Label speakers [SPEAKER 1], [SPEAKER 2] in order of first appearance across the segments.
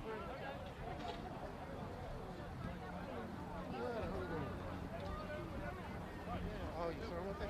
[SPEAKER 1] Oh, you saw with it?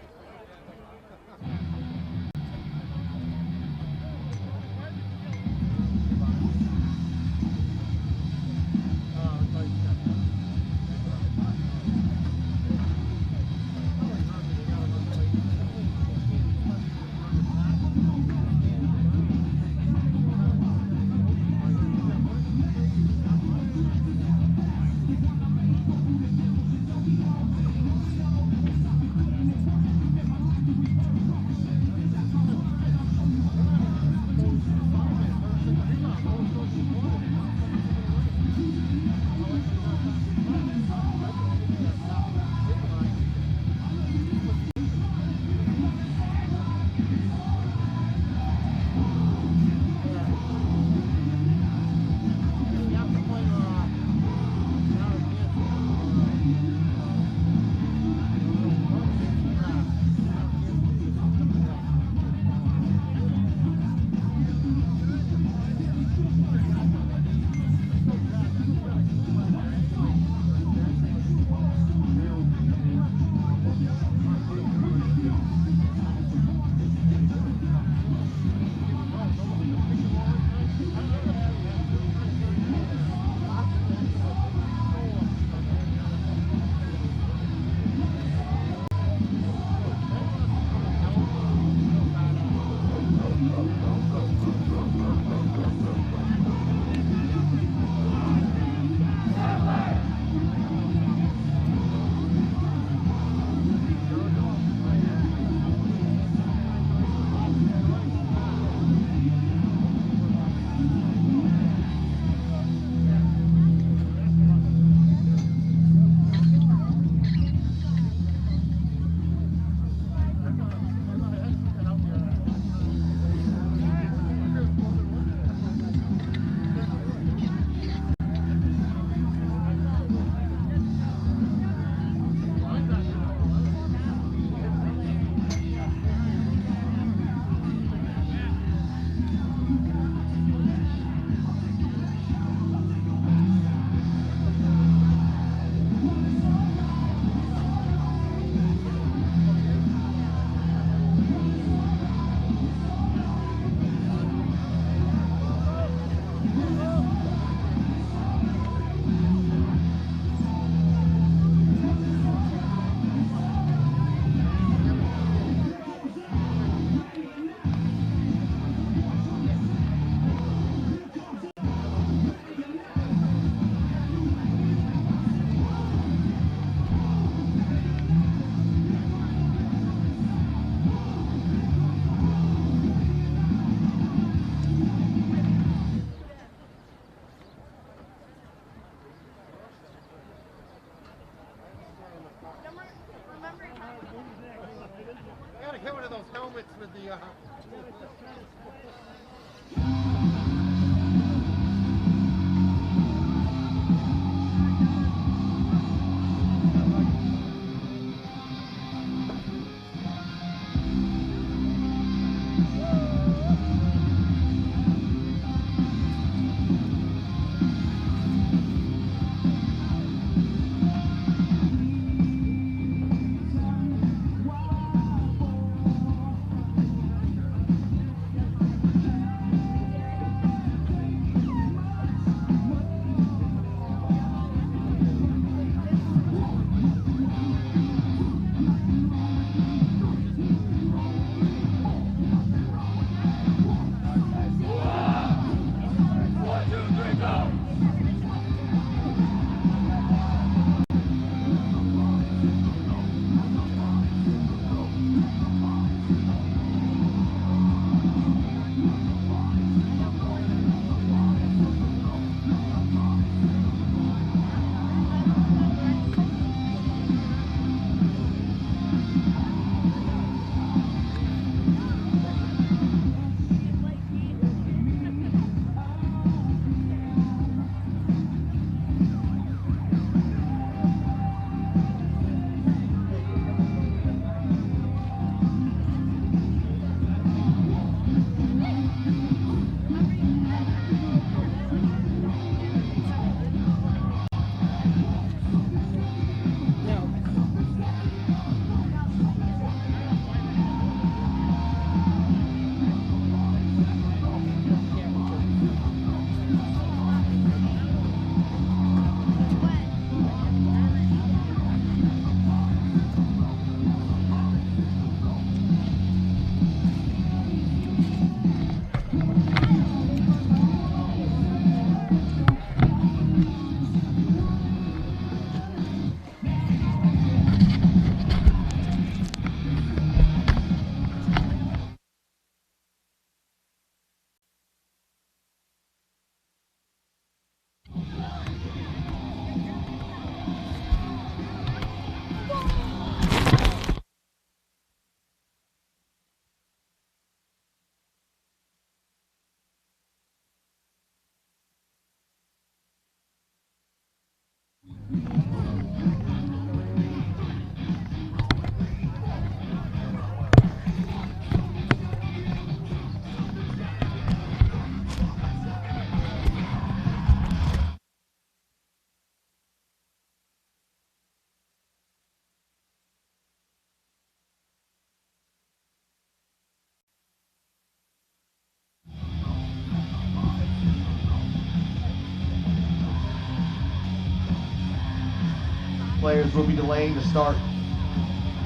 [SPEAKER 2] players will be delaying the start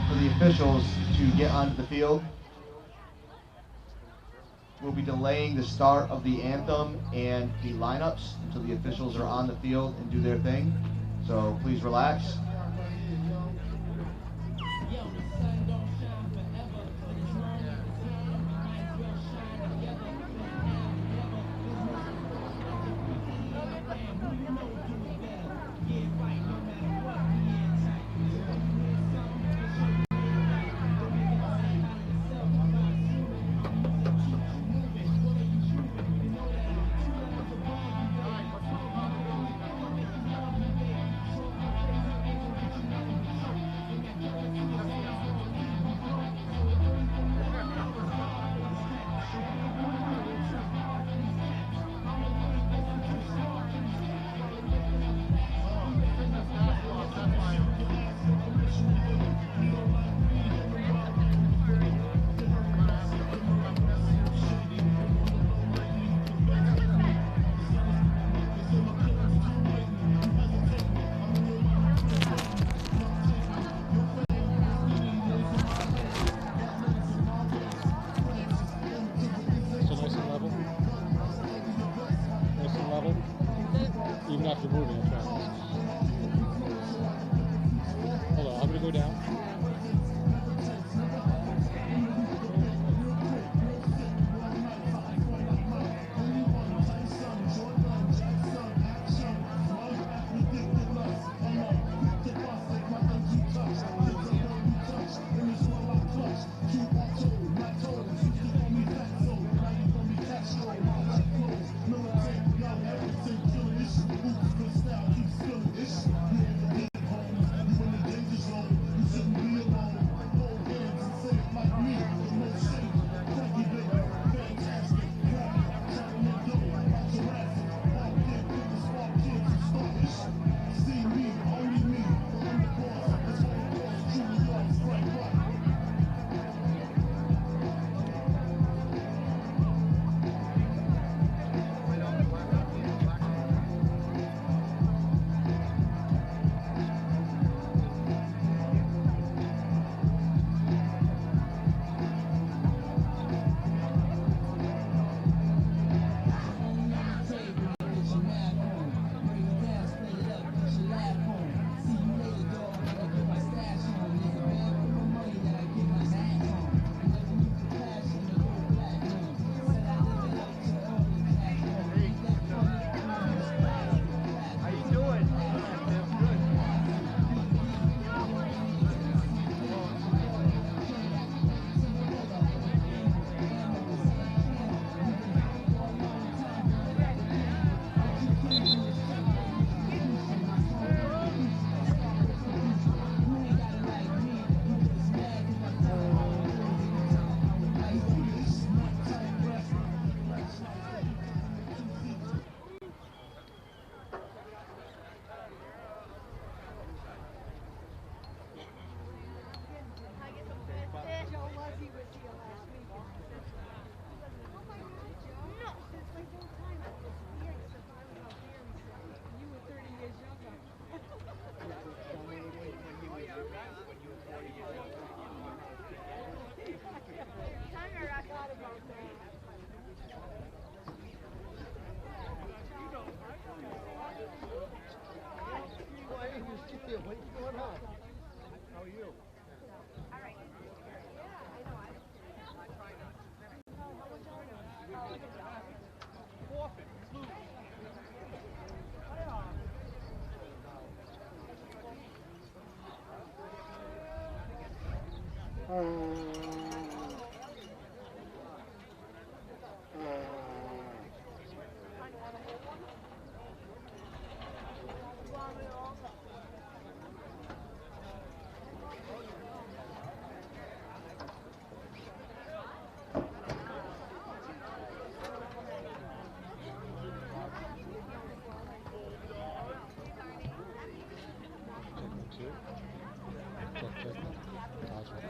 [SPEAKER 2] for the officials to get onto the field. We'll be delaying the start of the anthem and the lineups until the officials are on the field and do their thing. So please relax.
[SPEAKER 3] Even after moving, I'm trying. Hold on, I'm gonna go down.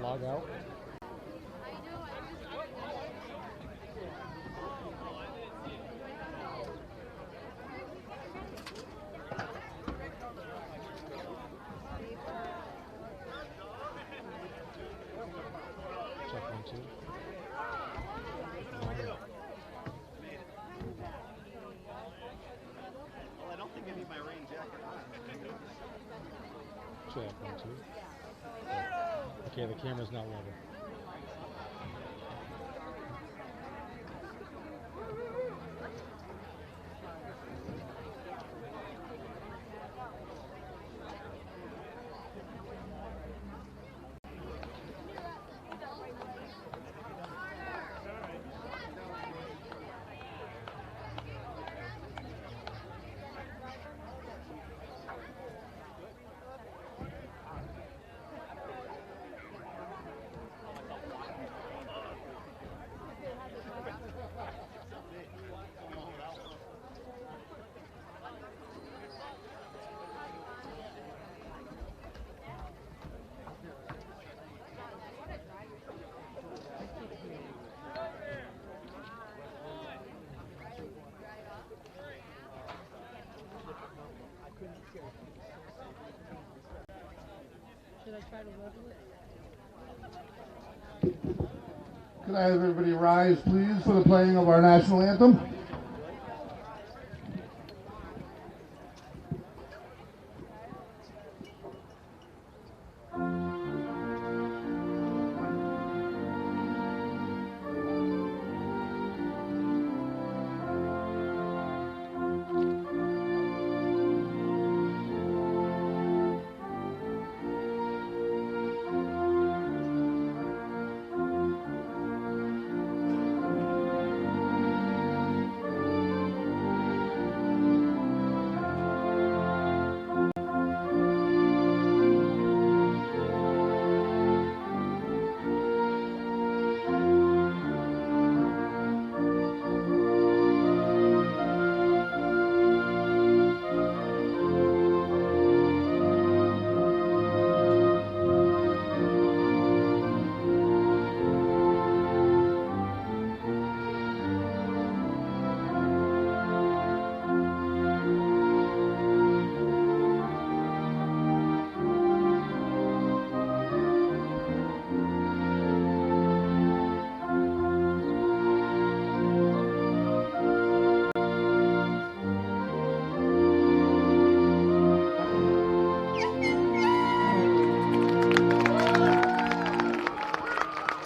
[SPEAKER 3] Log out. too. Okay, the camera's not level.
[SPEAKER 4] Should I try to level it?
[SPEAKER 5] Could I have everybody rise, please, for the playing of our national anthem?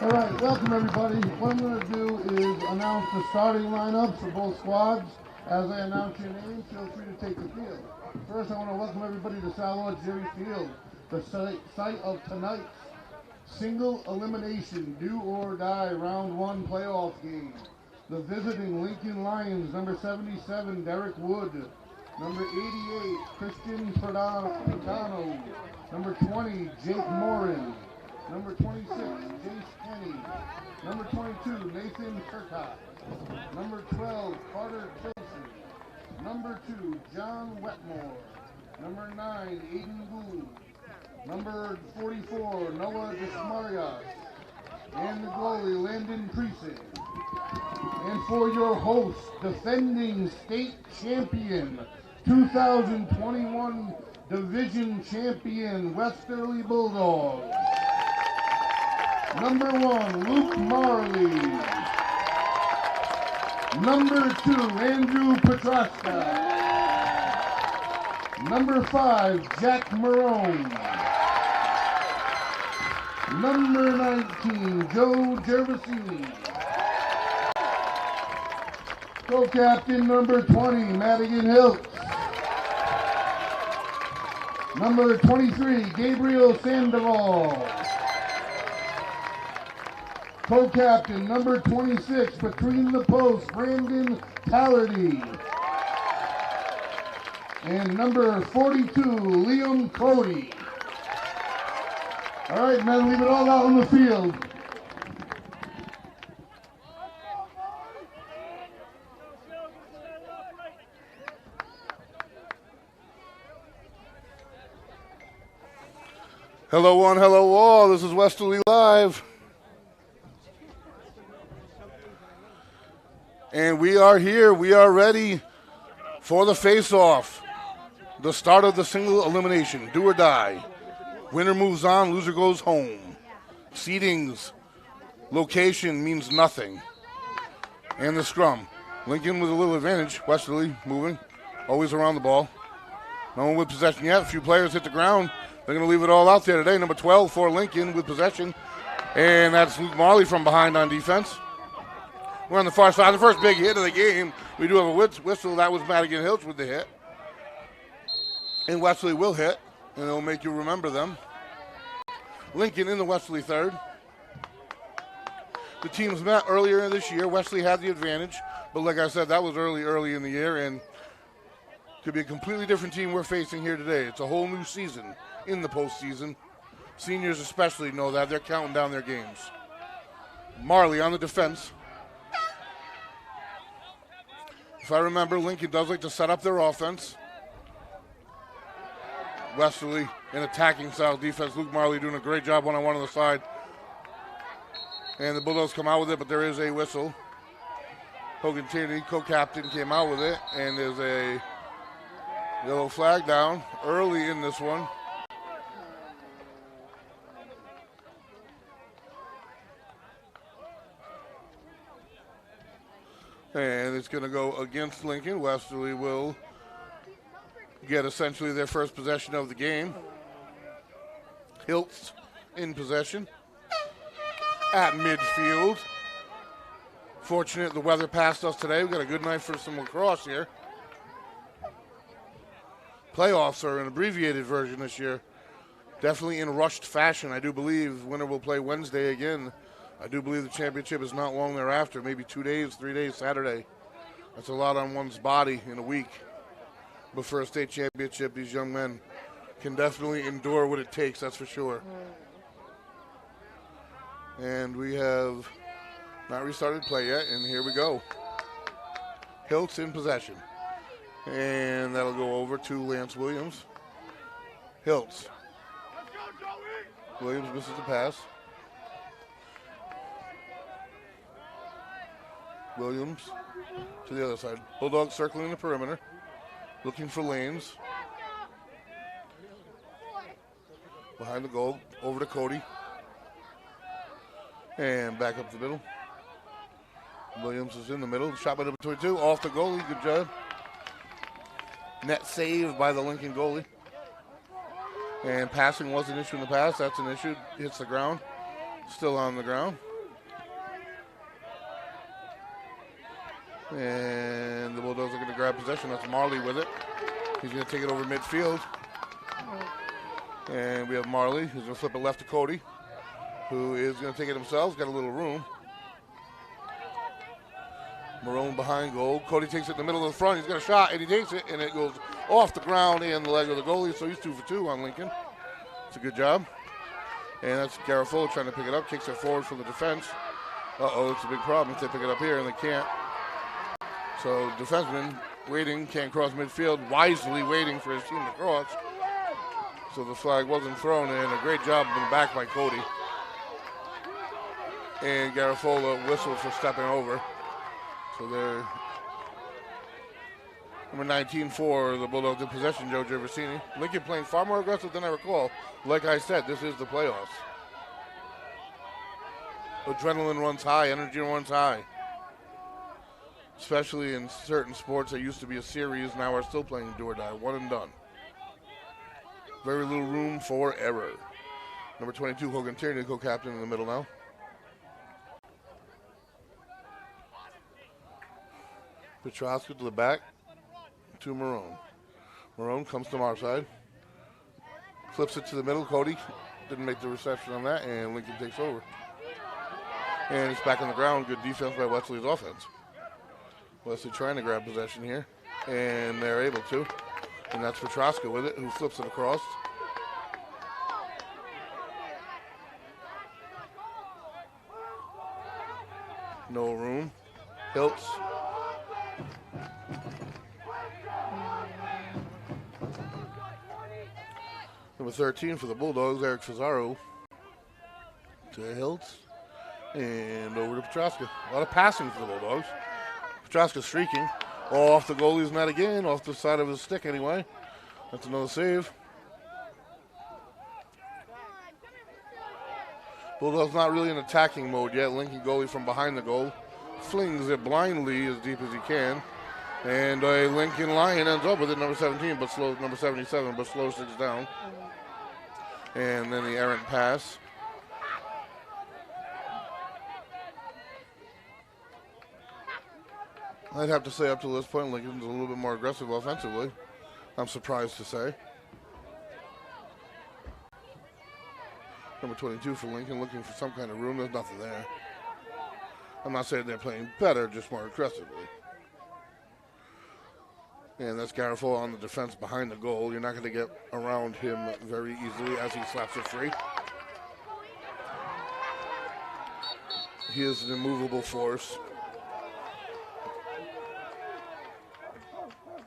[SPEAKER 5] All right, welcome everybody. What I'm going to do is announce the starting lineups for both squads. As I announce your names, feel free to take the field. First, I want to welcome everybody to Salwa Jerry Field, the site of tonight's single elimination, do or die round one playoff game. The visiting Lincoln Lions, number 77, Derek Wood. Number 88, Christian Pradano. Number 20, Jake Morin. Number 26, Jace Kenny. Number 22, Nathan Turcott. Number 12, Carter Tilson. Number 2, John Wetmore. Number 9, Aiden Gould. Number 44, Noah Desmarias. And the goalie, Landon Precinct. And for your host, defending state champion, 2021 division champion, Westerly Bulldogs. Number 1, Luke Marley. Number 2, Andrew Petroska. Number 5, Jack Marone. Number 19, Joe Gervasini. Co-captain number 20, Madigan Hiltz. Number 23, Gabriel Sandoval. Co-captain number 26, between the posts, Brandon Tallerty. And number 42, Liam Cody. All right, men, leave it all out on the field.
[SPEAKER 1] Hello one, hello all. This is Westerly Live. And we are here. We are ready for the face-off. The start of the single elimination. Do or die. Winner moves on, loser goes home. Seedings, location means nothing. And the scrum. Lincoln with a little advantage. Westerly moving. Always around the ball. No one with possession yet. A few players hit the ground. They're going to leave it all out there today. Number 12 for Lincoln with possession. And that's Luke Marley from behind on defense. We're on the far side. The first big hit of the game. We do have a whistle. That was Madigan Hills with the hit. And Westerly will hit, and it'll make you remember them. Lincoln in the Westerly third. The teams met earlier this year. Westerly had the advantage, but like I said, that was early in the year, and could be a completely different team we're facing here today. It's a whole new season in the postseason. Seniors especially know that. They're counting down their games. Marley on the defense. If I remember, Lincoln does like to set up their offense. Westerly in attacking style defense. Luke Marley doing a great job one-on-one on the side. And the Bulldogs come out with it, but there is a whistle. Hogan Tierney, co-captain, came out with it, and there's a yellow flag down early in this one. And it's going to go against Lincoln. Westerly will get essentially their first possession of the game. Hiltz in possession at midfield. Fortunate the weather passed us today. We've got a good night for some lacrosse here. Playoffs are an abbreviated version this year. Definitely in rushed fashion. I do believe winner will play Wednesday again. I do believe the championship is not long thereafter, maybe 2 days, 3 days, Saturday. That's a lot on one's body in a week. But for a state championship, these young men can definitely endure what it takes, that's for sure. And we have not restarted play yet, and here we go. Hiltz in possession. And that'll go over to Lance Williams. Hiltz. Williams misses the pass. Williams to the other side. Bulldogs circling the perimeter, looking for lanes. Behind the goal, over to Cody. And back up the middle. Williams is in the middle. Shot by number 22, off the goalie, good job. Net saved by the Lincoln goalie. And passing was an issue in the past, that's an issue. Hits the ground, still on the ground. And the Bulldogs are going to grab possession. That's Marley with it. He's going to take it over midfield. And we have Marley, who's going to flip it left to Cody, who is going to take it himself. Got a little room. Marone behind goal. Cody takes it in the middle of the front. He's got a shot, and he takes it, and it goes off the ground and the leg of the goalie. So he's 2 for 2 on Lincoln. It's a good job. And that's Garofolo trying to pick it up. Kicks it forward from the defense. Uh-oh, it's a big problem if they pick it up here, and they can't. So defenseman waiting, can't cross midfield, wisely waiting for his team to cross. So the flag wasn't thrown in. A great job in the back by Cody. And Garofolo whistled for stepping over. So they're number 19 for the Bulldogs in possession, Joe Gervasini. Lincoln playing far more aggressive than I recall. Like I said, this is the playoffs. Adrenaline runs high, energy runs high. Especially in certain sports that used to be a series, now are still playing do or die, one and done. Very little room for error. Number 22, Hogan Tierney, co-captain in the middle now. Petrowski to the back, to Marone. Marone comes to our side. Flips it to the middle, Cody. Didn't make the reception on that, and Lincoln takes over. And it's back on the ground, good defense by Wesley's offense. Wesley trying to grab possession here, and they're able to. And that's Petrowski with it, who flips it across. No room. Hiltz. Number 13 for the Bulldogs, Eric Fazaro. To Hiltz. And over to Petrowski. A lot of passing for the Bulldogs. Petrowski streaking. Off the goalie's net again, off the side of his stick anyway. That's another save. Bulldogs not really in attacking mode yet. Lincoln goalie from behind the goal. Flings it blindly as deep as he can. And a Lincoln Lion ends up with it, number 17, but slow, number 77, but slows things down. And then the errant pass. I'd have to say up to this point, Lincoln's a little bit more aggressive offensively. I'm surprised to say. Number 22 for Lincoln, looking for some kind of room. There's nothing there. I'm not saying they're playing better, just more aggressively. And that's Garofalo on the defense behind the goal. You're not going to get around him very easily as he slaps it free. He is an immovable force.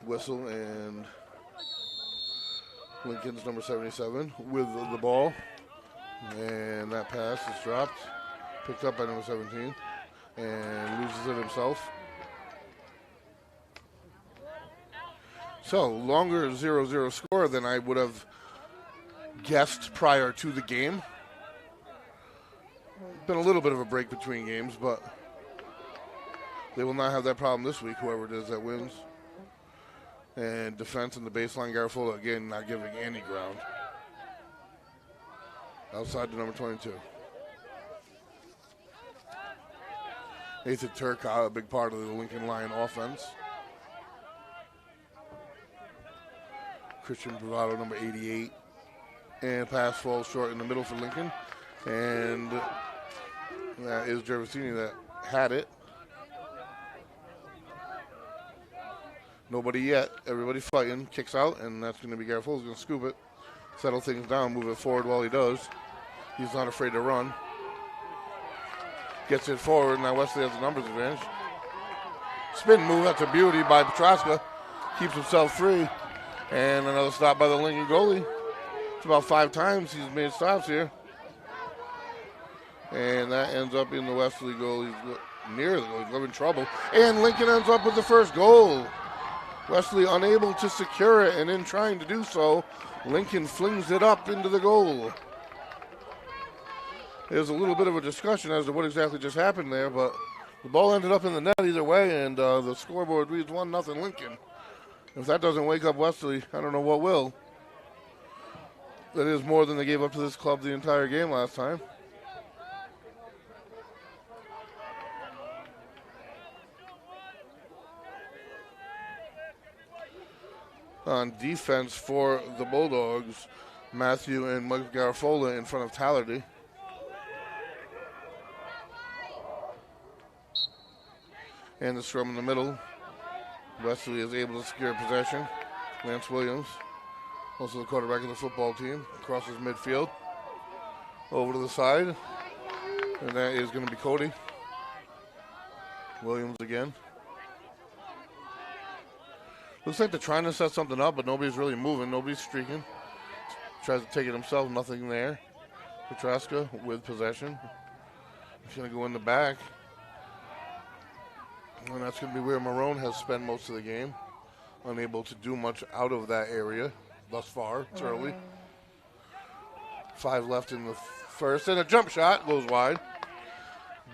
[SPEAKER 1] Whistle, and Lincoln's number 77 with the ball. And that pass is dropped. Picked up by number 17. And loses it himself. So, longer 0-0 score than I would have guessed prior to the game. Been a little bit of a break between games, but they will not have that problem this week, whoever it is that wins. And defense in the baseline, Garofalo again not giving any ground. Outside to number 22. Nathan Turcotte, a big part of the Lincoln Lion offense. Christian Bravado, number 88. And pass falls short in the middle for Lincoln. And that is Gervasini that had it. Nobody yet. Everybody fighting. Kicks out, and that's going to be Garofalo's going to scoop it. Settle things down, move it forward while he does. He's not afraid to run. Gets it forward. Now Westerly has the numbers advantage. Spin move. That's a beauty by Petraska. Keeps himself free. And another stop by the Lincoln goalie. It's about 5 times he's made stops here. And that ends up in the Westerly goal. He's near the goal. He's in trouble. And Lincoln ends up with the first goal. Westerly unable to secure it, and in trying to do so, Lincoln flings it up into the goal. There's a little bit of a discussion as to what exactly just happened there, but the ball ended up in the net either way, and the scoreboard reads 1-0 Lincoln. If that doesn't wake up Westerly, I don't know what will. That is more than they gave up to this club the entire game last time. On defense for the Bulldogs, Matthew and Mike Garofalo in front of Tallerty. And the scrum in the middle. Westerly is able to secure possession. Lance Williams, also the quarterback of the football team, crosses midfield. Over to the side. And that is going to be Cody. Williams again. Looks like they're trying to set something up, but nobody's really moving. Nobody's streaking. Tries to take it himself. Nothing there. Petraska with possession. He's going to go in the back. And that's going to be where Marone has spent most of the game. Unable to do much out of that area thus far. It's early. 5 left in the first. And a jump shot goes wide.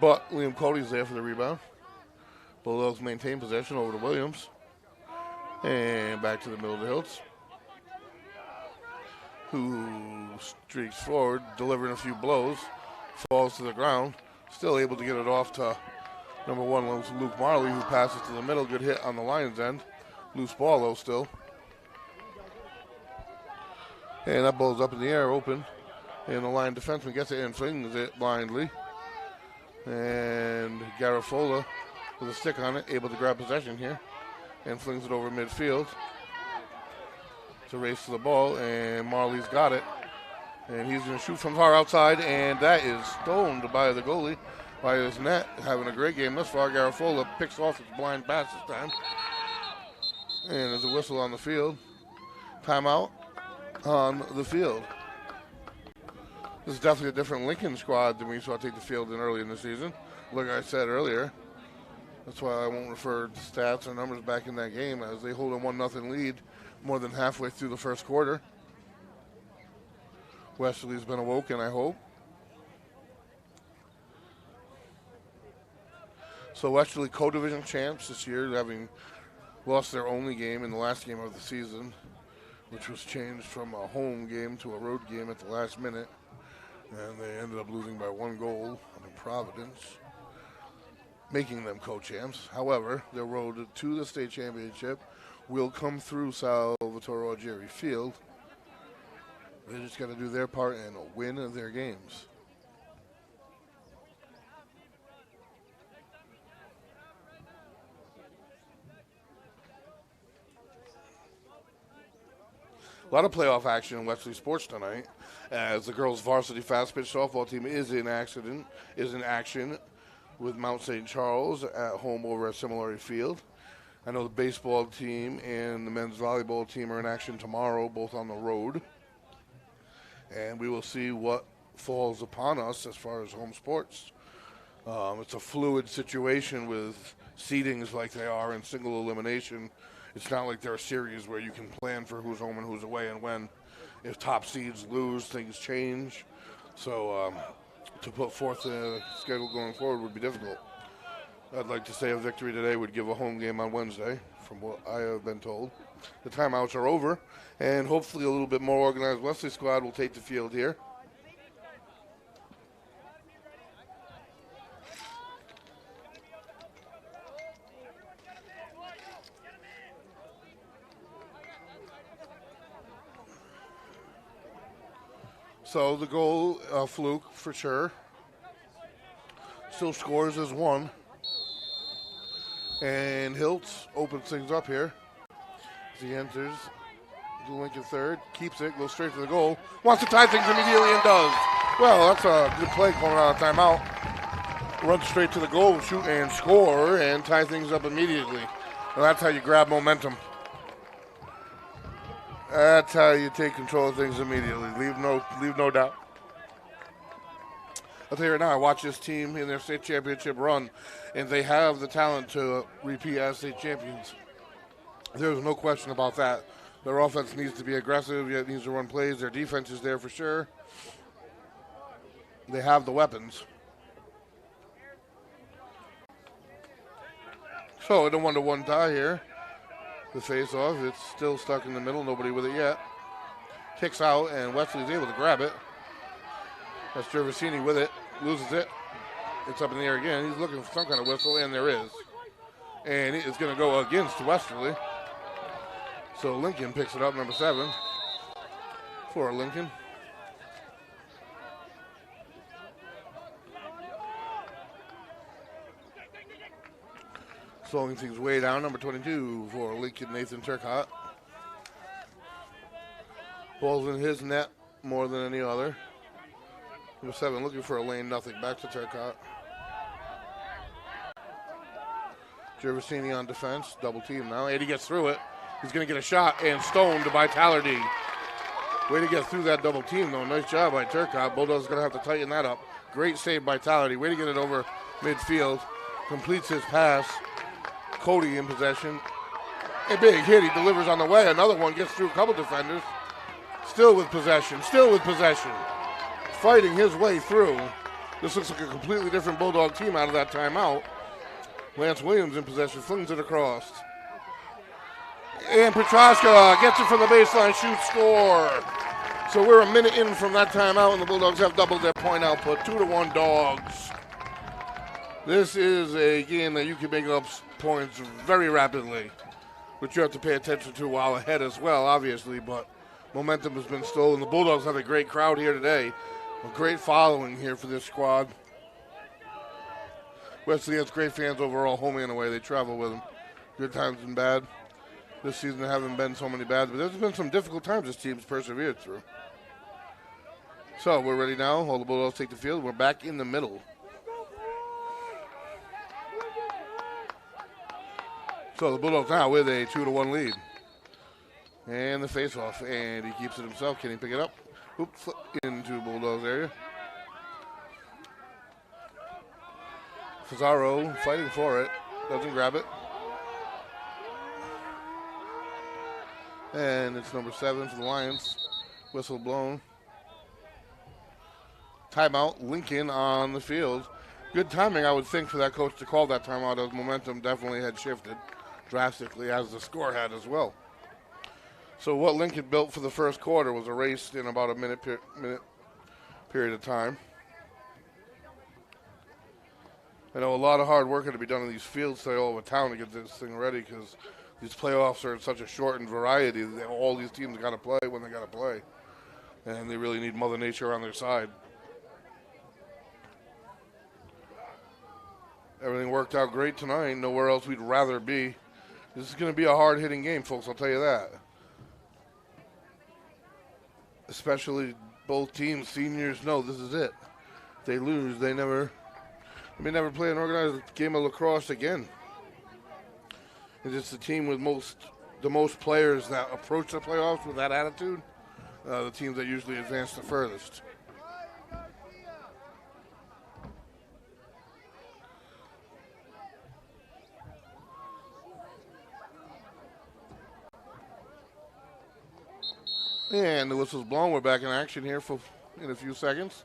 [SPEAKER 1] But Liam Cody's there for the rebound. Bulldogs maintain possession over to Williams. And back to the middle of the Hilts, who streaks forward, delivering a few blows, falls to the ground, still able to get it off to number 1, Luke Marley, who passes to the middle. Good hit on the Lions' end. Loose ball, though, still. And that ball's up in the air, open. And the Lion defenseman gets it and flings it blindly. And Garofalo with a stick on it, able to grab possession here. And flings it over midfield. It's a race to the ball, and Marley's got it. And he's going to shoot from far outside, and that is stoned by the goalie, by his net. Having a great game thus far. Garofalo picks off his blind pass this time. And there's a whistle on the field. Timeout on the field. This is definitely a different Lincoln squad than we saw take the field in early in the season. Like I said earlier. That's why I won't refer to stats or numbers back in that game, as they hold a 1-0 lead more than halfway through the first quarter. Westerly's been awoken, I hope. So Westerly co-division champs this year, having lost their only game in the last game of the season, which was changed from a home game to a road game at the last minute. And they ended up losing by 1 goal in Providence, making them co-champs. However, their road to the state championship will come through Salvatore Algieri Field. They just got to do their part and win their games. A lot of playoff action in Westerly sports tonight, as the girls' varsity fast pitch softball team is in action with Mount St. Charles at home over at Similarity Field. I know the baseball team and the men's volleyball team are in action tomorrow, both on the road. And we will see what falls upon us as far as home sports. It's a fluid situation with seedings like they are in single elimination. It's not like they're a series where you can plan for who's home and who's away and when. If top seeds lose, things change. So to put forth a schedule going forward would be difficult. I'd like to say a victory today would give a home game on Wednesday, from what I have been told. The timeouts are over, and hopefully a little bit more organized Westerly squad will take the field here. So the goal, fluke for sure. Still scores as 1. And Hiltz opens things up here. As he enters the Lincoln third, keeps it, goes straight to the goal. Wants to tie things immediately and does. Well, that's a good play coming out of timeout. Runs straight to the goal, shoot and score, and tie things up immediately. And that's how you grab momentum. That's how you take control of things immediately. Leave no doubt. I'll tell you right now, I watch this team in their state championship run, and they have the talent to repeat as state champions. There's no question about that. Their offense needs to be aggressive, yet needs to run plays. Their defense is there for sure. They have the weapons. So in a 1-1 tie here. The face-off, it's still stuck in the middle, nobody with it yet. Kicks out, and Wesley's able to grab it. That's Gervasini with it, loses it. It's up in the air again. He's looking for some kind of whistle, and there is. And it is going to go against Westerly. So Lincoln picks it up, number 7, for Lincoln. Slowing things way down, number 22 for Lincoln, Nathan Turcott. Ball's in his net more than any other. Number 7 looking for a lane, nothing. Back to Turcott. Gervasini on defense, double team now. 80 gets through it. He's going to get a shot and stoned by Tallardy. Way to get through that double team, though. Nice job by Turcott. Bulldogs going to have to tighten that up. Great save by Tallardy. Way to get it over midfield. Completes his pass. Cody in possession. A big hit. He delivers on the way. Another one gets through a couple defenders. Still with possession. Still with possession. Fighting his way through. This looks like a completely different Bulldog team out of that timeout. Lance Williams in possession. Flings it across. And Petroska gets it from the baseline. Shoots, score. So we're a minute in from that timeout, and the Bulldogs have doubled their point output. 2-1 Dogs. This is a game that you can make up points very rapidly, which you have to pay attention to while ahead as well, obviously, but momentum has been stolen. The Bulldogs have a great crowd here today, a great following here for this squad. Wesley has great fans overall, home and away. They travel with them. Good times and bad. This season there haven't been so many bad, but there's been some difficult times this team's persevered through. So we're ready now. All the Bulldogs take the field. We're back in the middle. So the Bulldogs now with a 2-1 lead. And the face-off, and he keeps it himself. Can he pick it up? Oops, into Bulldogs area. Fazaro fighting for it. Doesn't grab it. And it's number 7 for the Lions. Whistle blown. Timeout, Lincoln on the field. Good timing, I would think, for that coach to call that timeout as momentum definitely had shifted. drastically, as the score had as well. So what Lincoln built for the first quarter was erased in about a minute period of time. I know a lot of hard work had to be done in these fields today all over town to get this thing ready, because these playoffs are in such a shortened variety that all these teams got to play when they got to play. And they really need Mother Nature on their side. Everything worked out great tonight. Nowhere else we'd rather be. This is going to be a hard-hitting game, folks, I'll tell you that. Especially both teams, seniors know this is it. If they lose, they may never play an organized game of lacrosse again. It's just the team with the most players that approach the playoffs with that attitude, the teams that usually advance the furthest. And the whistle's blown. We're back in action here in a few seconds.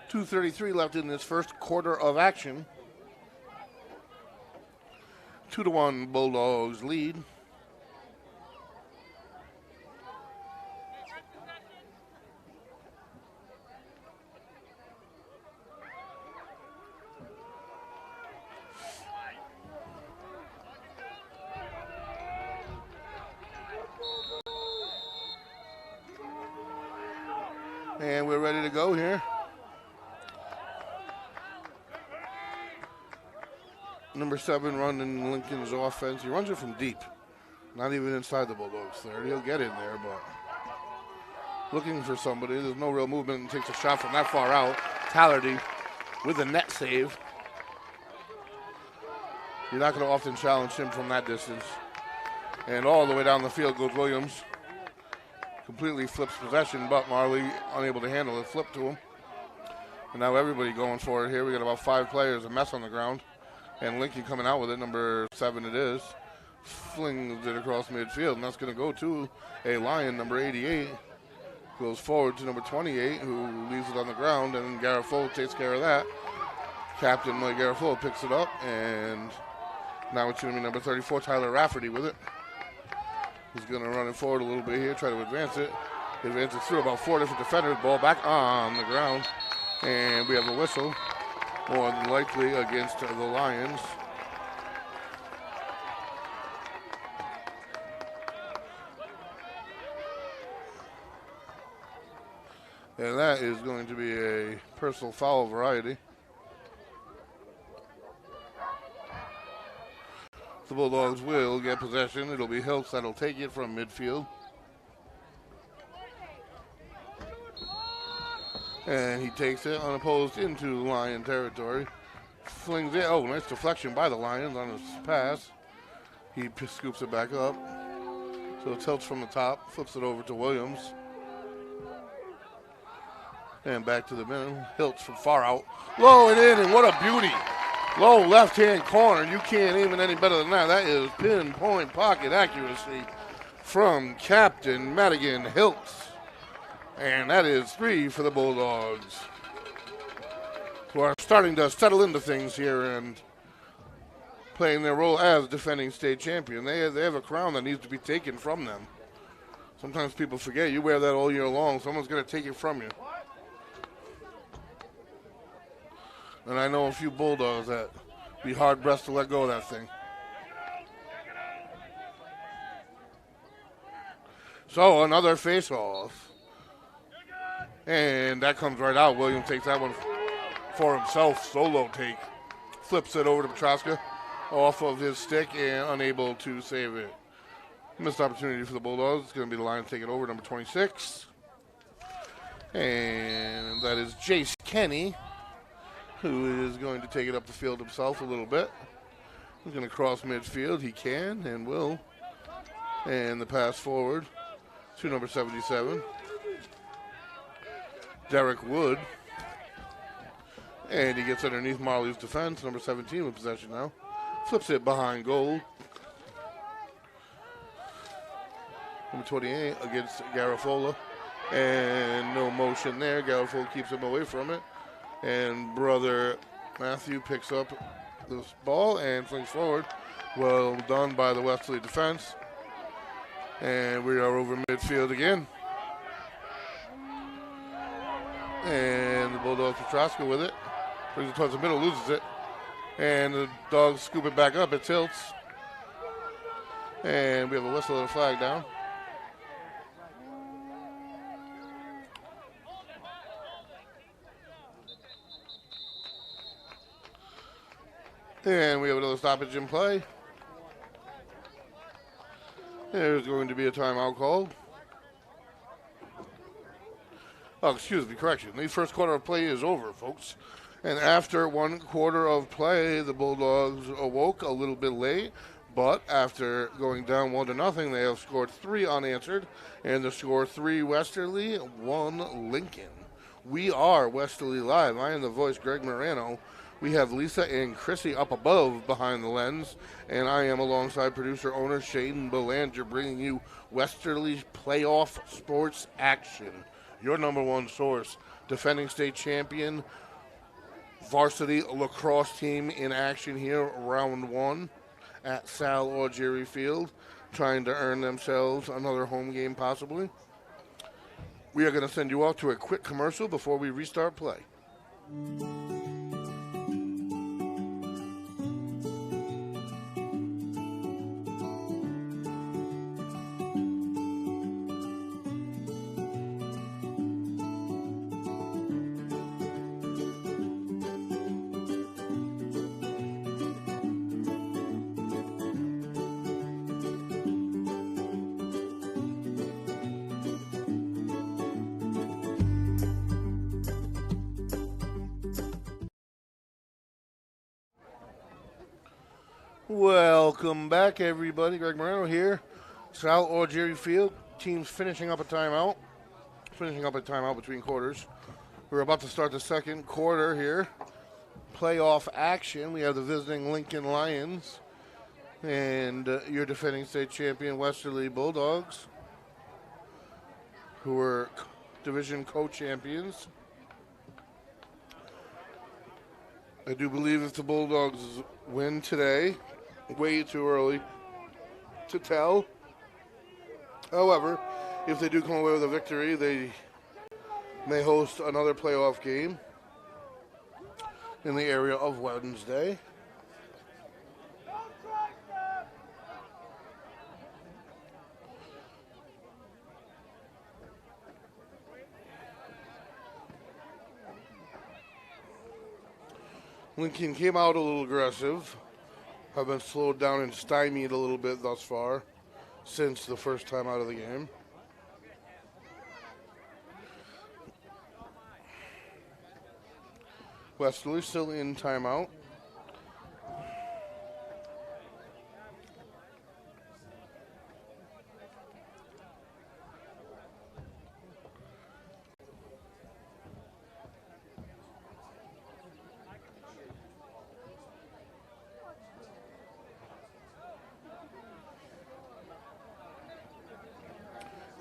[SPEAKER 1] .233 left in this first quarter of action. 2-1 Bulldogs lead. And we're ready to go here. Number 7 running Lincoln's offense. He runs it from deep. Not even inside the Bulldogs 30. He'll get in there, but looking for somebody. There's no real movement and takes a shot from that far out. Tallerty with a net save. You're not going to often challenge him from that distance. And all the way down the field goes Williams. Completely flips possession, but Marley unable to handle it. Flip to him. And now everybody going for it here. We got about 5 players, a mess on the ground. And Lincoln coming out with it, number 7 it is. Flings it across midfield, and that's going to go to a Lion, number 88. Goes forward to number 28, who leaves it on the ground, and Garofalo takes care of that. Captain Mike Garofalo picks it up, and now it's going to be number 34, Tyler Rafferty, with it. He's going to run it forward a little bit here, try to advance it. He advances through about 4 different defenders, ball back on the ground, and we have a whistle. More than likely against the Lions. And that is going to be a personal foul variety. The Bulldogs will get possession. It'll be Hiltz that'll take it from midfield. And he takes it unopposed into Lion territory. Flings it. Oh, nice deflection by the Lions on his pass. He scoops it back up. So it tilts from the top, flips it over to Williams. And back to the middle. Hiltz from far out. Low and in, and what a beauty. Low left-hand corner. You can't aim it any better than that. That is pinpoint pocket accuracy from Captain Madigan Hiltz. And that is 3 for the Bulldogs, who are starting to settle into things here and playing their role as defending state champion. They have a crown that needs to be taken from them. Sometimes people forget you wear that all year long. Someone's going to take it from you. And I know a few Bulldogs that be hard-pressed to let go of that thing. So another face-off. And that comes right out. Williams takes that one for himself. Solo take. Flips it over to Petroska off of his stick and unable to save it. Missed opportunity for the Bulldogs. It's going to be the Lions take it over, number 26. And that is Jace Kenny, who is going to take it up the field himself a little bit. He's going to cross midfield. He can and will. And the pass forward to number 77. Derek Wood. And he gets underneath Marley's defense. Number 17 with possession now. Flips it behind goal. number 28 against Garofola. And no motion there. Garofola keeps him away from it. And brother Matthew picks up this ball and flings forward. Well done by the Westerly defense. And we are over midfield again. And the Bulldogs Petroska with it. Brings it towards the middle, loses it. And the Dogs scoop it back up. It tilts. And we have a whistle and a flag down. And we have another stoppage in play. There's going to be a timeout called. Oh, excuse me, correction. The first quarter of play is over, folks. And after 1 quarter of play, the Bulldogs awoke a little bit late. But after going down 1-0, they have scored 3 unanswered. And the score 3 Westerly, 1 Lincoln. We are Westerly Live. I am the voice, Greg Morano. We have Lisa and Chrissy up above behind the lens. And I am alongside producer-owner Shaden Belanger, bringing you Westerly playoff sports action. Your number one source, defending state champion, Varsity Lacrosse team in action here, round 1 at Sal or Jerry Field, trying to earn themselves another home game possibly. We are going to send you off to a quick commercial before we restart play. Welcome back, everybody. Greg Moreno here. Sal or Jerry Field. Teams finishing up a timeout. Finishing up a timeout between quarters. We're about to start the second quarter here. Playoff action. We have the visiting Lincoln Lions and your defending state champion Westerly Bulldogs, who are division co-champions. I do believe if the Bulldogs win today, way too early to tell. However, if they do come away with a victory, they may host another playoff game in the area of Wednesday. Lincoln came out a little aggressive. Have been slowed down and stymied a little bit thus far since the first time out of the game. Westerly still in timeout.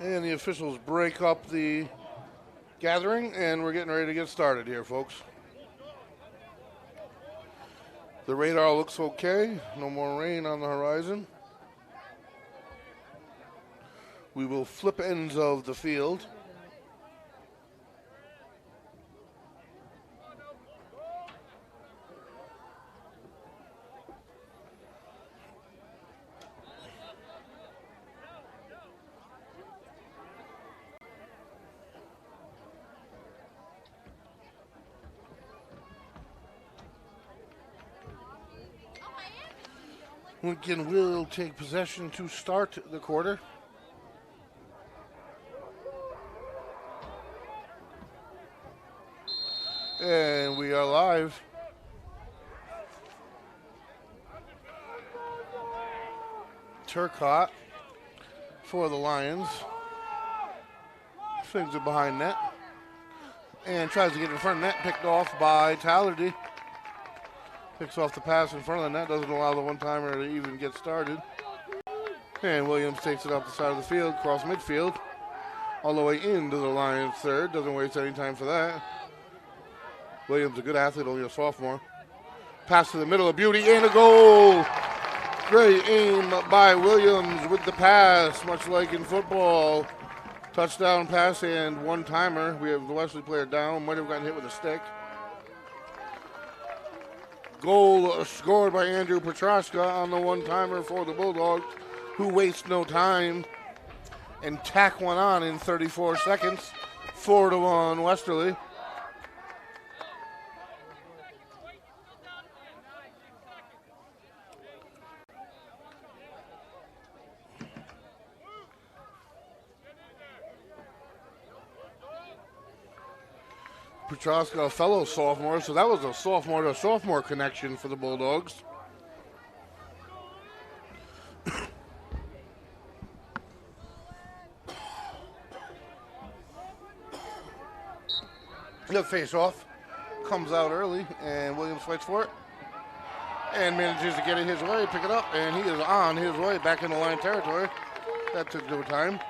[SPEAKER 1] And the officials break up the gathering, and we're getting ready to get started here, folks. The radar looks okay. No more rain on the horizon. We will flip ends of the field. Lincoln will take possession to start the quarter. And we are live. Turcotte for the Lions. Swings it behind net. And tries to get in front of net, picked off by Tallerty. Picks off the pass in front of the net, doesn't allow the one-timer to even get started. And Williams takes it up the side of the field, cross midfield, all the way into the Lions' third. Doesn't waste any time for that. Williams, a good athlete, only a sophomore. Pass to the middle of beauty and a goal. Great aim by Williams with the pass, much like in football. Touchdown pass and one-timer. We have the Westerly player down, might have gotten hit with a stick. Goal scored by Andrew Petroska on the one-timer for the Bulldogs, who waste no time and tack one on in 34 seconds. 4-1 Westerly. Petroska, a fellow sophomore, so that was a sophomore to sophomore connection for the Bulldogs. The face-off comes out early, and Williams fights for it and manages to get it his way, pick it up, and he is on his way back into line territory. That took no time.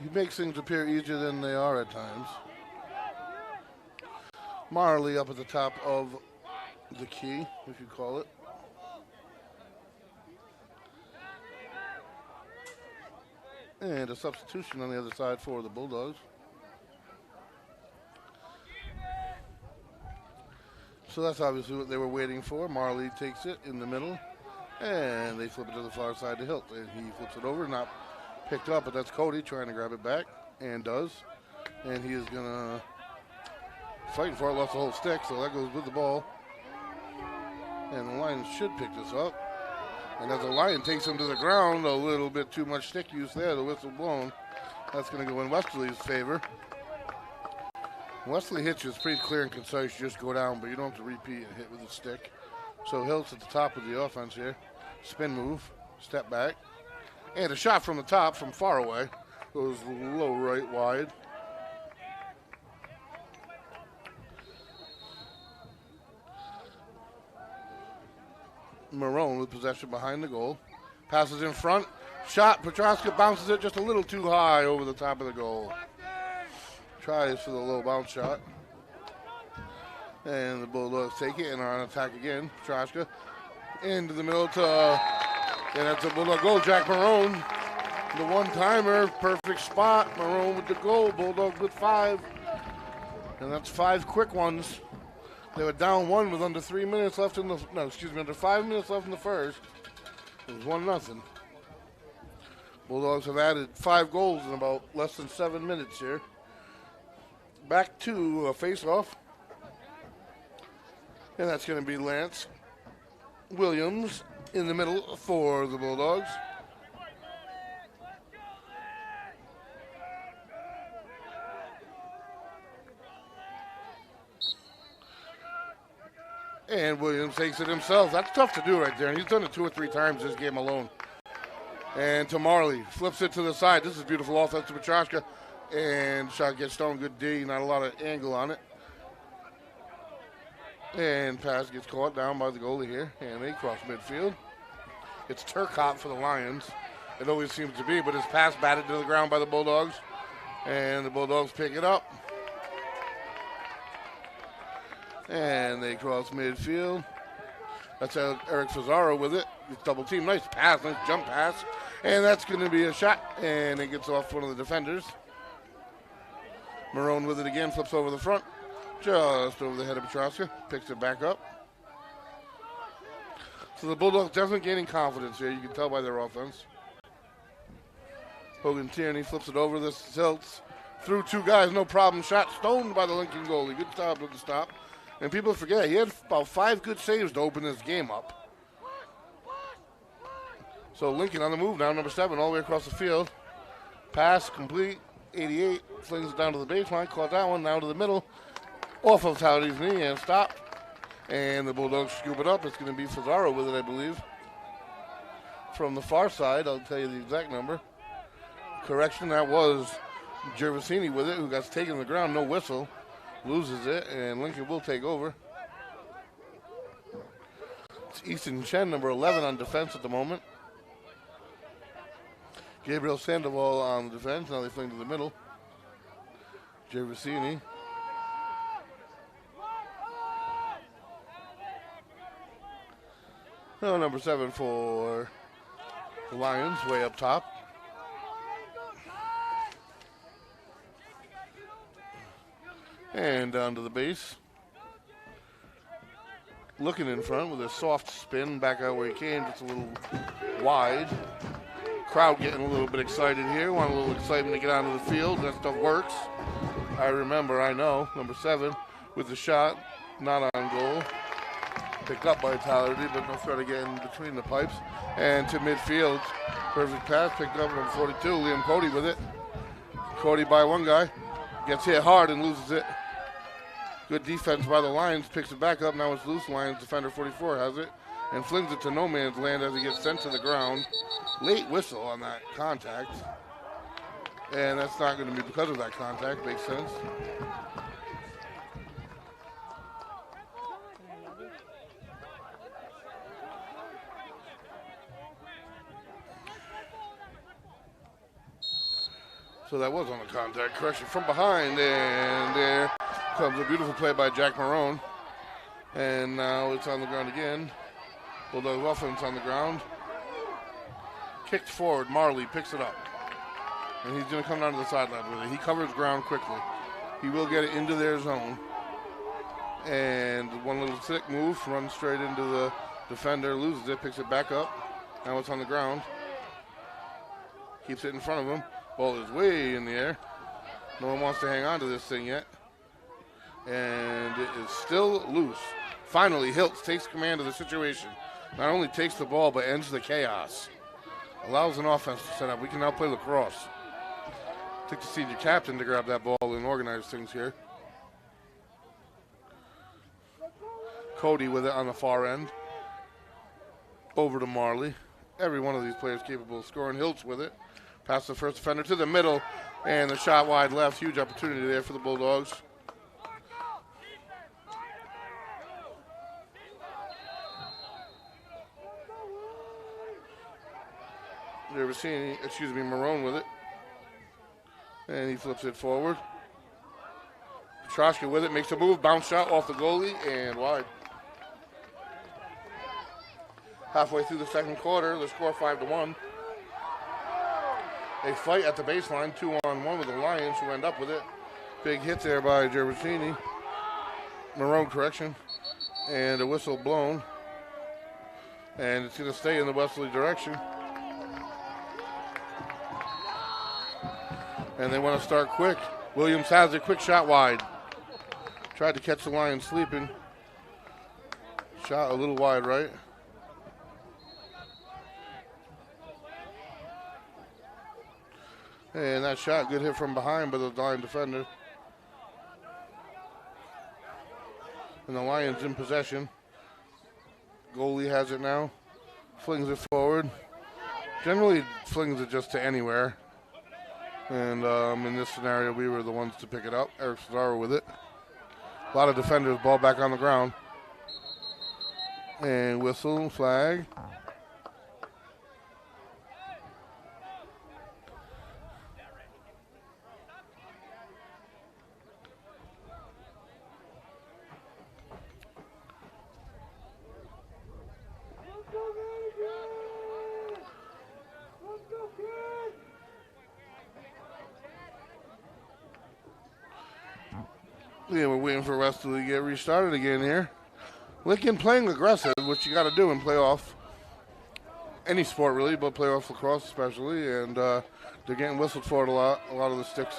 [SPEAKER 1] He makes things appear easier than they are at times. Marley up at the top of the key, if you call it. And a substitution on the other side for the Bulldogs. So that's obviously what they were waiting for. Marley takes it in the middle, and they flip it to the far side to Hilt. And he flips it over, not picked up, but that's Cody trying to grab it back, and does. And he is going to fighting for it, lost the whole stick, so that goes with the ball. And the Lions should pick this up. And as the Lion takes him to the ground, a little bit too much stick use there, the whistle blown. That's going to go in Westerly's favor. Westerly hits you, it's pretty clear and concise. You just go down, but you don't have to repeat and hit with the stick. So Hilt's at the top of the offense here. Spin move, step back. And a shot from the top from far away. Goes low right wide. Marone with possession behind the goal. Passes in front. Shot. Petroska bounces it just a little too high over the top of the goal. Tries for the low bounce shot. And the Bulldogs take it and are on attack again. Petroska into the middle to... And that's a Bulldog goal. Jack Marone, the one-timer, perfect spot. Marone with the goal. Bulldogs with 5. And that's 5 quick ones. They were down 1 with under 3 minutes left in the, under 5 minutes left in the first. It was 1-0. Bulldogs have added 5 goals in about less than 7 minutes here. Back to a face-off. And that's going to be Lance Williams in the middle for the Bulldogs. And Williams takes it himself. That's tough to do right there. And he's done it 2 or 3 times this game alone. And to Marley. Flips it to the side. This is beautiful offense to Petroska. And shot gets stoned. Good D. Not a lot of angle on it. And pass gets caught down by the goalie here. And they cross midfield. It's Turcotte for the Lions. It always seems to be. But his pass batted to the ground by the Bulldogs. And the Bulldogs pick it up. And they cross midfield. That's Eric Fazaro with it. Double team. Nice pass. Nice jump pass. And that's going to be a shot. And it gets off one of the defenders. Marone with it again. Flips over the front. Just over the head of Petroska. Picks it back up. So the Bulldogs definitely gaining confidence here. You can tell by their offense. Hogan Tierney flips it over. This tilts through 2 guys. No problem. Shot stoned by the Lincoln goalie. Good stop with the stop. And people forget, he had about 5 good saves to open this game up. So Lincoln on the move now, number 7, all the way across the field. Pass complete. 88 flings it down to the baseline. Caught that one. Now to the middle. Off of Towdy's knee and stop. And the Bulldogs scoop it up. It's going to be Fazaro with it, I believe. From the far side, I'll tell you the exact number. Correction, that was Gervasini with it, who got taken to the ground. No whistle. Loses it, and Lincoln will take over. It's Easton Chen, number 11 on defense at the moment. Gabriel Sandoval on the defense. Now they fling to the middle. Jay Rossini. Oh, number 7 for the Lions, way up top. And down to the base. Looking in front with a soft spin back out where he came, just a little wide. Crowd getting a little bit excited here. Want a little excitement to get onto the field. That stuff works. I know. Number 7 with the shot, not on goal. Picked up by Tallerty, but no threat to get in between the pipes. And to midfield, perfect pass, picked up number 42, Liam Cody with it. Cody by one guy, gets hit hard and loses it. Good defense by the Lions, picks it back up, now it's loose. Lions defender 44 has it, and flings it to no man's land as he gets sent to the ground. Late whistle on that contact. And that's not going to be because of that contact, makes sense. So that was on the contact. Correction from behind, and there comes a beautiful play by Jack Marone. And now it's on the ground again. Bulldog offense on the ground. Kicked forward, Marley picks it up. And he's going to come down to the sideline with it. He covers ground quickly. He will get it into their zone. And one little sick move, runs straight into the defender, loses it, picks it back up. Now it's on the ground. Keeps it in front of him. Ball is way in the air. No one wants to hang on to this thing yet. And it is still loose. Finally, Hiltz takes command of the situation. Not only takes the ball, but ends the chaos. Allows an offense to set up. We can now play lacrosse. Took the senior captain to grab that ball and organize things here. Cody with it on the far end. Over to Marley. Every one of these players capable of scoring. Hiltz with it. Pass the first defender to the middle, and the shot wide left. Huge opportunity there for the Bulldogs. Marone with it. And he flips it forward. Petroshka with it, makes a move, bounce shot off the goalie, and wide. Halfway through the second quarter, the score 5-1. A fight at the baseline, 2-on-1 with the Lions, who end up with it. Big hit there by Gervasini. Marone, correction. And a whistle blown. And it's going to stay in the Westerly direction. And they want to start quick. Williams has a quick shot wide. Tried to catch the Lions sleeping. Shot a little wide right. And that shot, good hit from behind by the Lion defender. And the Lions in possession. Goalie has it now. Flings it forward. Generally flings it just to anywhere. And in this scenario, we were the ones to pick it up. Eric Cesaro with it. A lot of defenders, ball back on the ground. And whistle, flag. Yeah, we're waiting for Westerly to get restarted again here. Lincoln playing aggressive, which you got to do in playoff. Any sport really, but playoff lacrosse especially. And they're getting whistled for it a lot. A lot of the sticks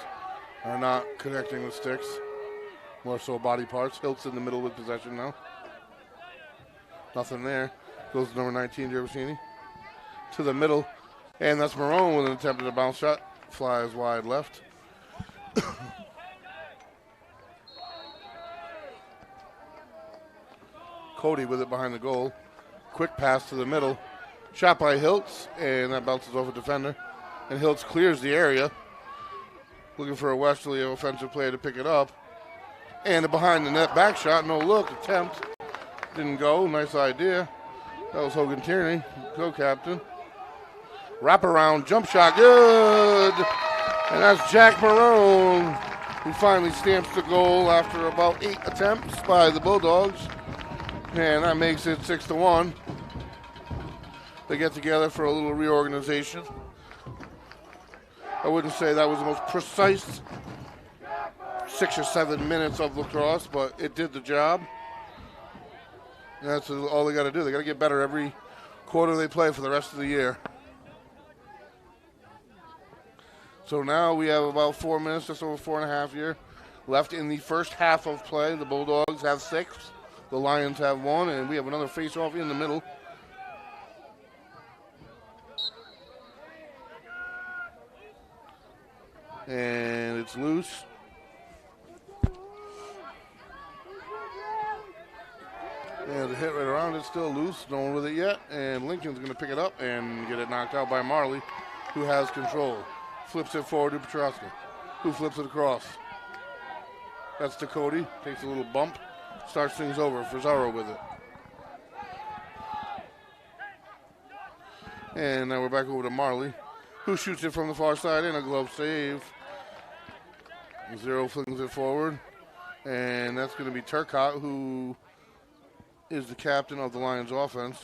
[SPEAKER 1] are not connecting the sticks. More so body parts. Hiltz in the middle with possession now. Nothing there. Goes to number 19, Gervasini. To the middle. And that's Marone with an attempt at a bounce shot. Flies wide left. Cody with it behind the goal. Quick pass to the middle. Shot by Hiltz, and that bounces off a defender. And Hiltz clears the area. Looking for a Westerly offensive player to pick it up. And a behind the net back shot, no look, attempt. Didn't go, nice idea. That was Hogan Tierney, co-captain. Wraparound jump shot, good. And that's Jack Marone, who finally stamps the goal after about 8 attempts by the Bulldogs. And that makes it 6-1. They get together for a little reorganization. I wouldn't say that was the most precise 6 or 7 minutes of lacrosse, but it did the job. And that's all they got to do. They got to get better every quarter they play for the rest of the year. So now we have about 4 minutes, just over 4.5 here, left in the first half of play. The Bulldogs have 6. The Lions have 1, and we have another face-off in the middle. And it's loose. And the hit right around it, still loose. No one with it yet. And Lincoln's going to pick it up and get it knocked out by Marley, who has control. Flips it forward to Petrosky, who flips it across. That's to Cody. Takes a little bump. Starts things over. Frizarro with it. And now we're back over to Marley, who shoots it from the far side in a glove save. Zero flings it forward. And that's going to be Turcotte, who is the captain of the Lions offense.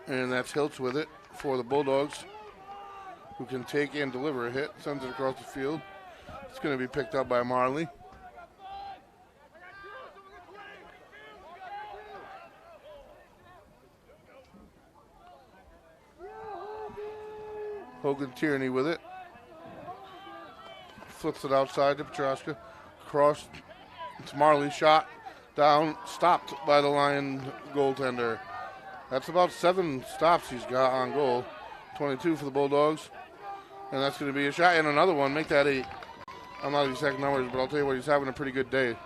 [SPEAKER 1] And that's Hiltz with it for the Bulldogs, who can take and deliver a hit. Sends it across the field. It's going to be picked up by Marley. Hogan Tierney with it. Flips it outside to Petrosky. Cross. It's Marley. Shot down. Stopped by the Lion goaltender. That's about 7 stops he's got on goal. 22 for the Bulldogs. And that's going to be a shot. And another one. Make that 8. I'm not exact numbers, but I'll tell you what, he's having a pretty good day.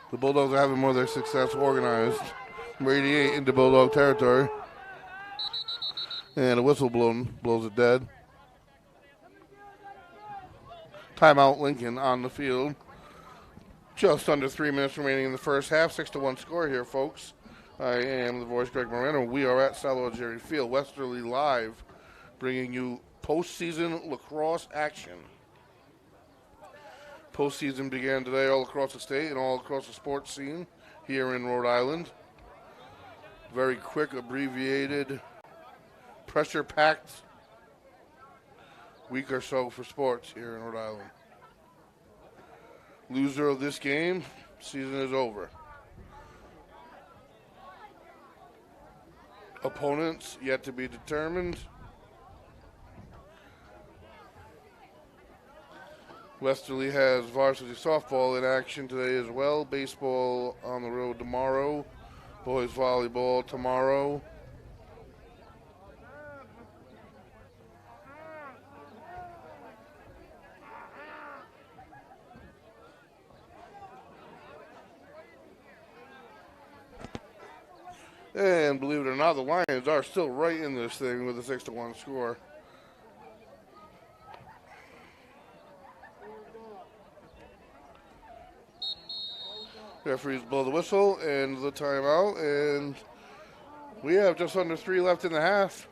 [SPEAKER 1] The Bulldogs are having more of their success organized. Number 88 into Bulldog territory. And a whistle blows it dead. Timeout Lincoln on the field. Just under 3 minutes remaining in the first half. 6-1 score here, folks. I am the voice, Greg Moreno. We are at Salo Jerry Field, Westerly Live, bringing you postseason lacrosse action. Postseason began today all across the state and all across the sports scene here in Rhode Island. Very quick, abbreviated, pressure-packed week or so for sports here in Rhode Island. Loser of this game, season is over. Opponents yet to be determined. Westerly has varsity softball in action today as well. Baseball on the road tomorrow. Boys volleyball tomorrow. And believe it or not, the Lions are still right in this thing with a 6-1 score. Referees blow the whistle and the timeout, and we have just under 3 left in the half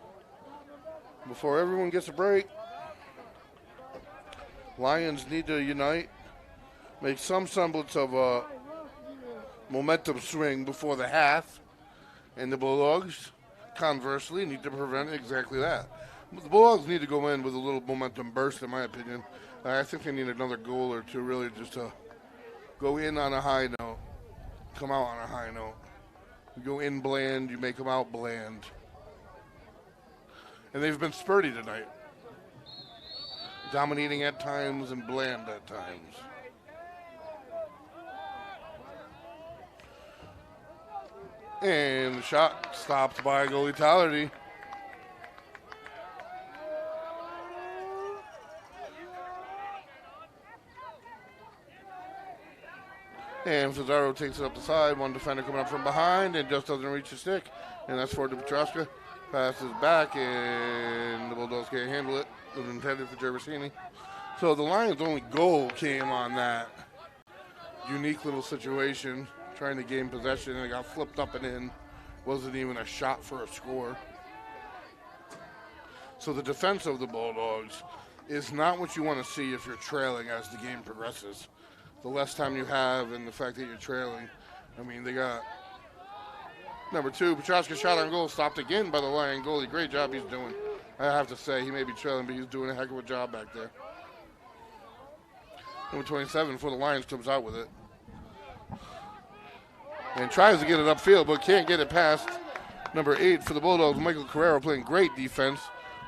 [SPEAKER 1] before everyone gets a break. Lions need to unite, make some semblance of a momentum swing before the half. And the Bulldogs, conversely, need to prevent exactly that. The Bulldogs need to go in with a little momentum burst, in my opinion. I think they need another goal or two, really, just to go in on a high note, come out on a high note. You go in bland, you make them out bland. And they've been spurty tonight. Dominating at times and bland at times. And the shot stopped by goalie Tallerty. And Frizarro takes it up the side. One defender coming up from behind and just doesn't reach the stick. And that's forward to Petrosky. Passes back and the Bulldogs can't handle it. It was intended for Gervasini. So the Lions' only goal came on that unique little situation. trying to gain possession, and it got flipped up and in. Wasn't even a shot for a score. So the defense of the Bulldogs is not what you want to see if you're trailing as the game progresses. The less time you have and the fact that you're trailing. I mean, they got number 2, Petrosca shot on goal, stopped again by the Lion goalie. Great job he's doing. I have to say, he may be trailing, but he's doing a heck of a job back there. Number 27 for the Lions comes out with it. And tries to get it upfield, but can't get it past number 8 for the Bulldogs. Michael Carrera playing great defense.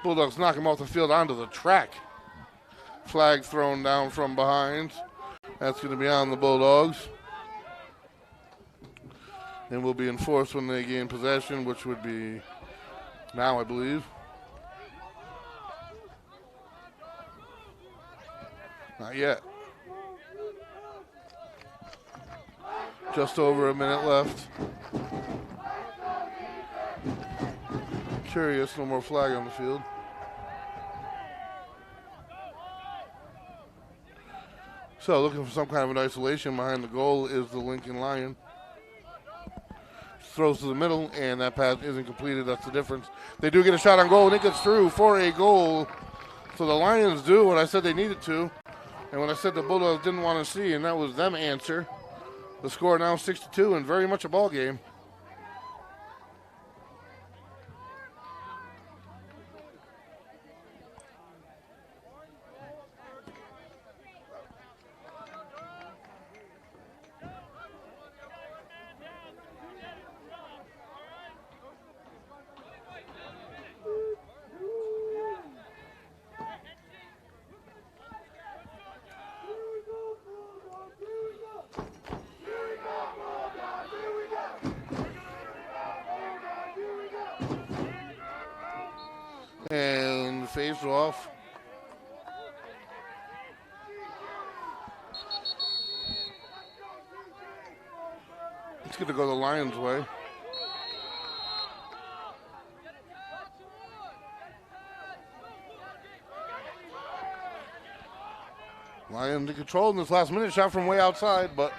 [SPEAKER 1] Bulldogs knock him off the field onto the track. Flag thrown down from behind. That's going to be on the Bulldogs. And will be enforced when they gain possession, which would be now, I believe. Not yet. Just over a minute left. Curious, no more flag on the field. So looking for some kind of an isolation behind the goal is the Lincoln Lion. Throws to the middle, and that pass isn't completed. That's the difference. They do get a shot on goal, and it gets through for a goal. So the Lions do what I said they needed to, and what I said the Bulldogs didn't want to see, and that was them answer. The score now 6-2, and very much a ball game. And face off. It's going to go the Lions' way. Lions in control in this last minute. Shot from way outside, but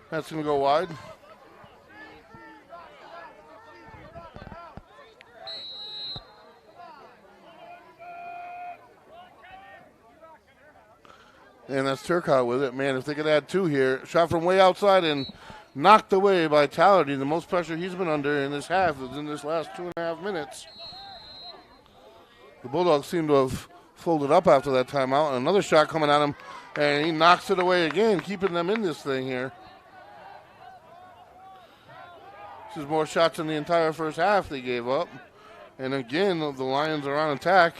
[SPEAKER 1] that's going to go wide. And that's Turcotte with it. Man, if they could add 2 here. Shot from way outside and knocked away by Tallerty. The most pressure he's been under in this half is in this last 2.5 minutes. The Bulldogs seem to have folded up after that timeout. And another shot coming at him, and he knocks it away again, keeping them in this thing here. This is more shots than the entire first half they gave up. And again, the Lions are on attack.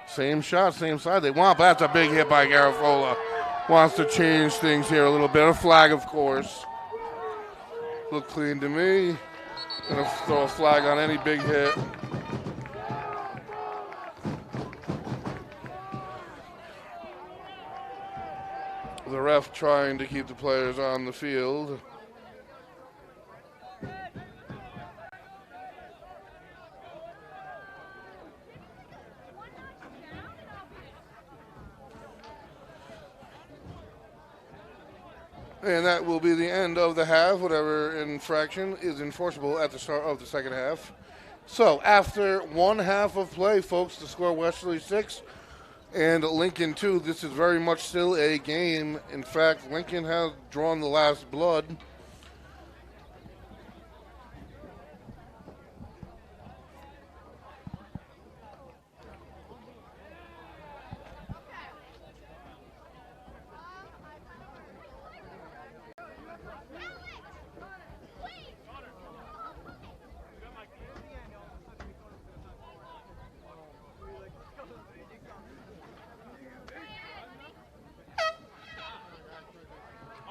[SPEAKER 1] Same shot, same side. They want, but that's a big hit by Garafola. Wants to change things here a little bit. A flag, of course. Look clean to me. Gonna throw a flag on any big hit. The ref trying to keep the players on the field. And that will be the end of the half. Whatever infraction is enforceable at the start of the second half. So after one half of play, folks, the score Westerly 6 and Lincoln 2. This is very much still a game. In fact, Lincoln has drawn the last blood.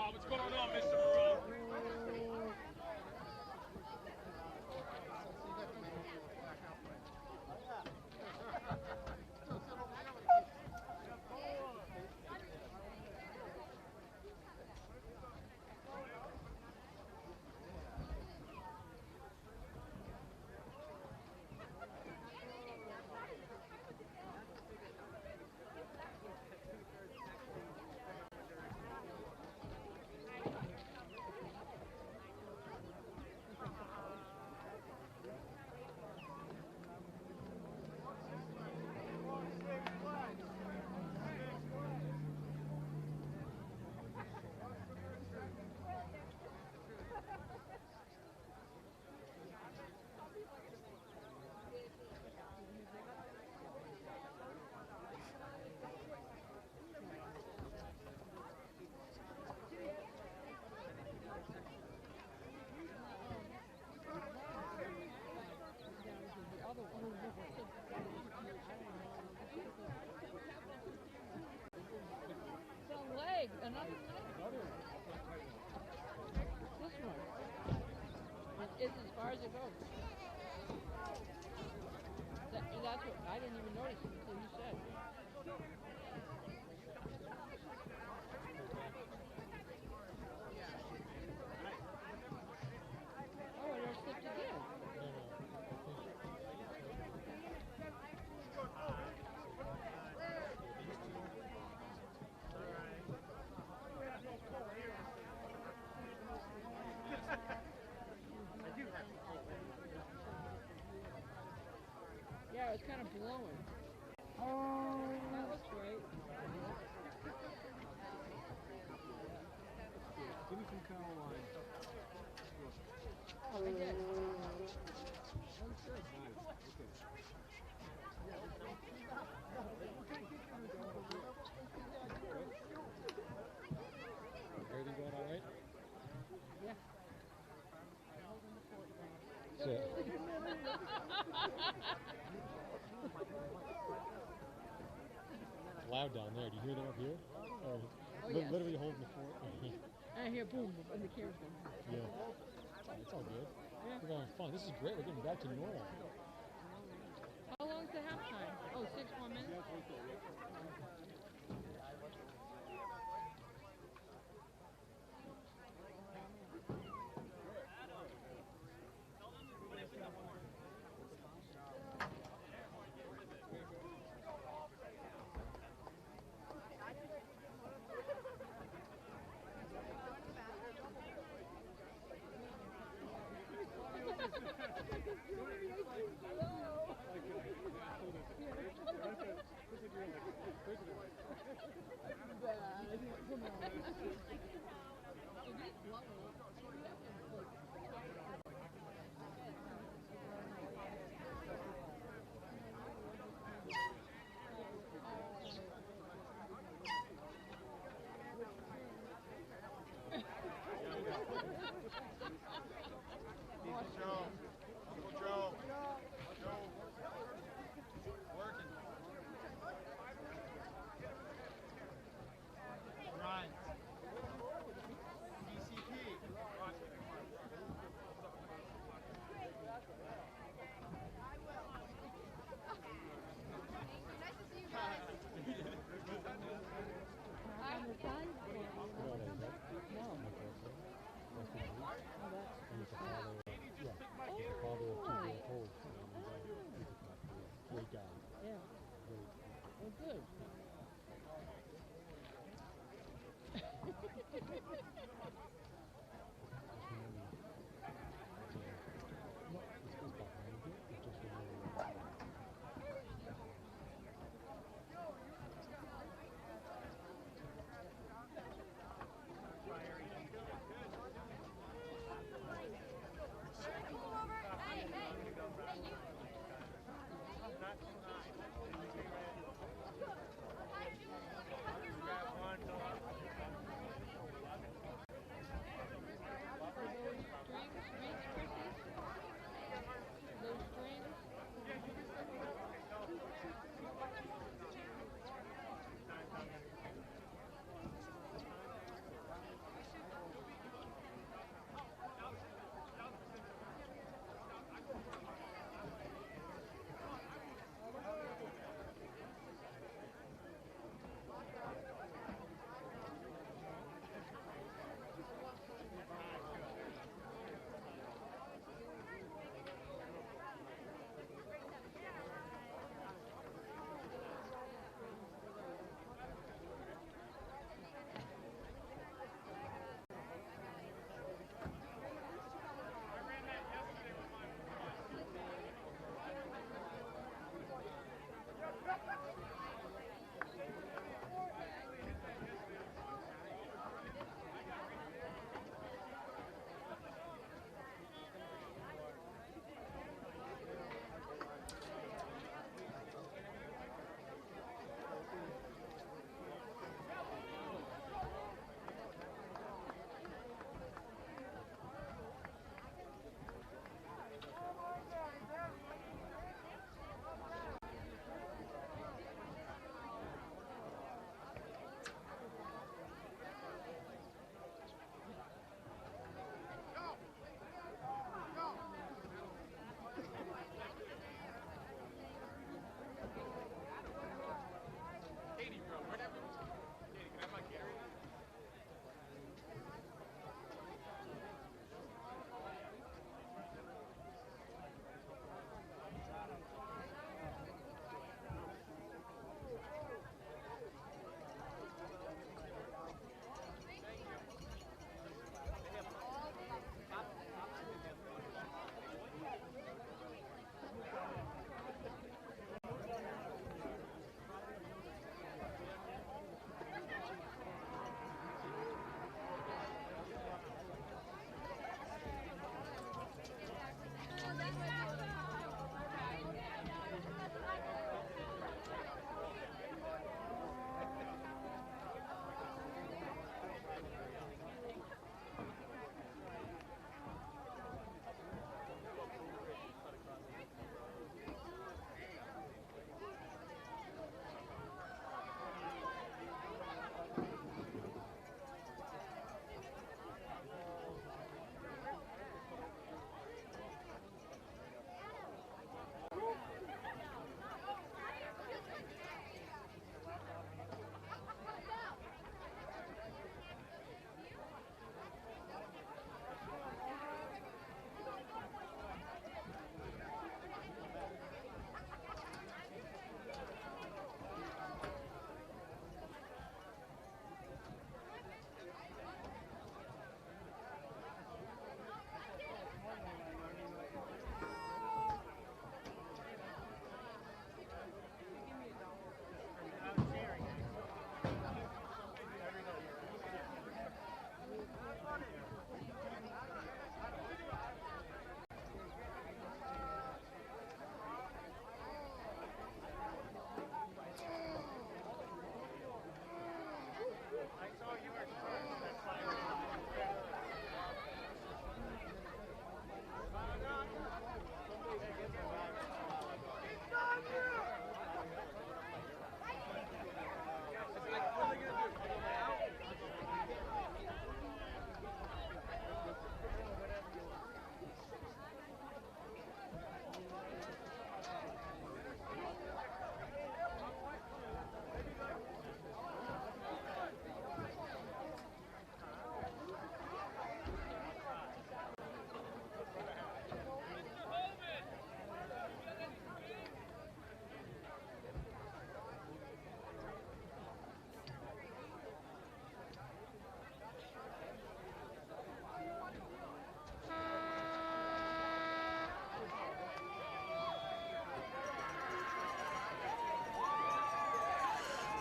[SPEAKER 6] What's going on, Mr. Moreau?
[SPEAKER 4] notice it until you said. Oh, it all slipped again. Yeah, it's kind of blowing. That looks right.
[SPEAKER 3] Give me some Caroline.
[SPEAKER 4] I did.
[SPEAKER 3] Oh, good. Nice. Okay. Everything going all right?
[SPEAKER 4] Yeah.
[SPEAKER 3] That's it. It's loud down there. Do you hear them up here?
[SPEAKER 4] Oh, yes.
[SPEAKER 3] Literally holding the fort.
[SPEAKER 4] I hear boom, and the camera's going.
[SPEAKER 3] Yeah. It's all good.
[SPEAKER 4] Yeah.
[SPEAKER 3] We're having fun. This is great. We're getting back to normal.
[SPEAKER 4] How long's the halftime? Oh, 6 more minutes?
[SPEAKER 3] Great guy.
[SPEAKER 4] Yeah. Oh, good.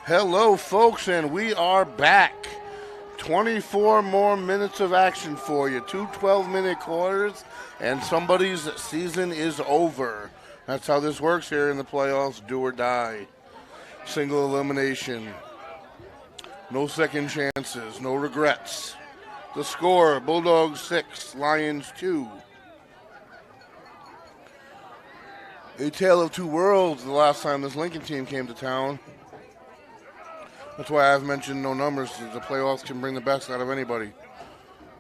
[SPEAKER 1] Hello, folks, and we are back. 24 more minutes of action for you. Two 12-minute quarters, and somebody's season is over. That's how this works here in the playoffs, do or die. Single elimination. No second chances, no regrets. The score, Bulldogs 6, Lions 2. A tale of two worlds the last time this Lincoln team came to town. That's why I've mentioned no numbers. The playoffs can bring the best out of anybody.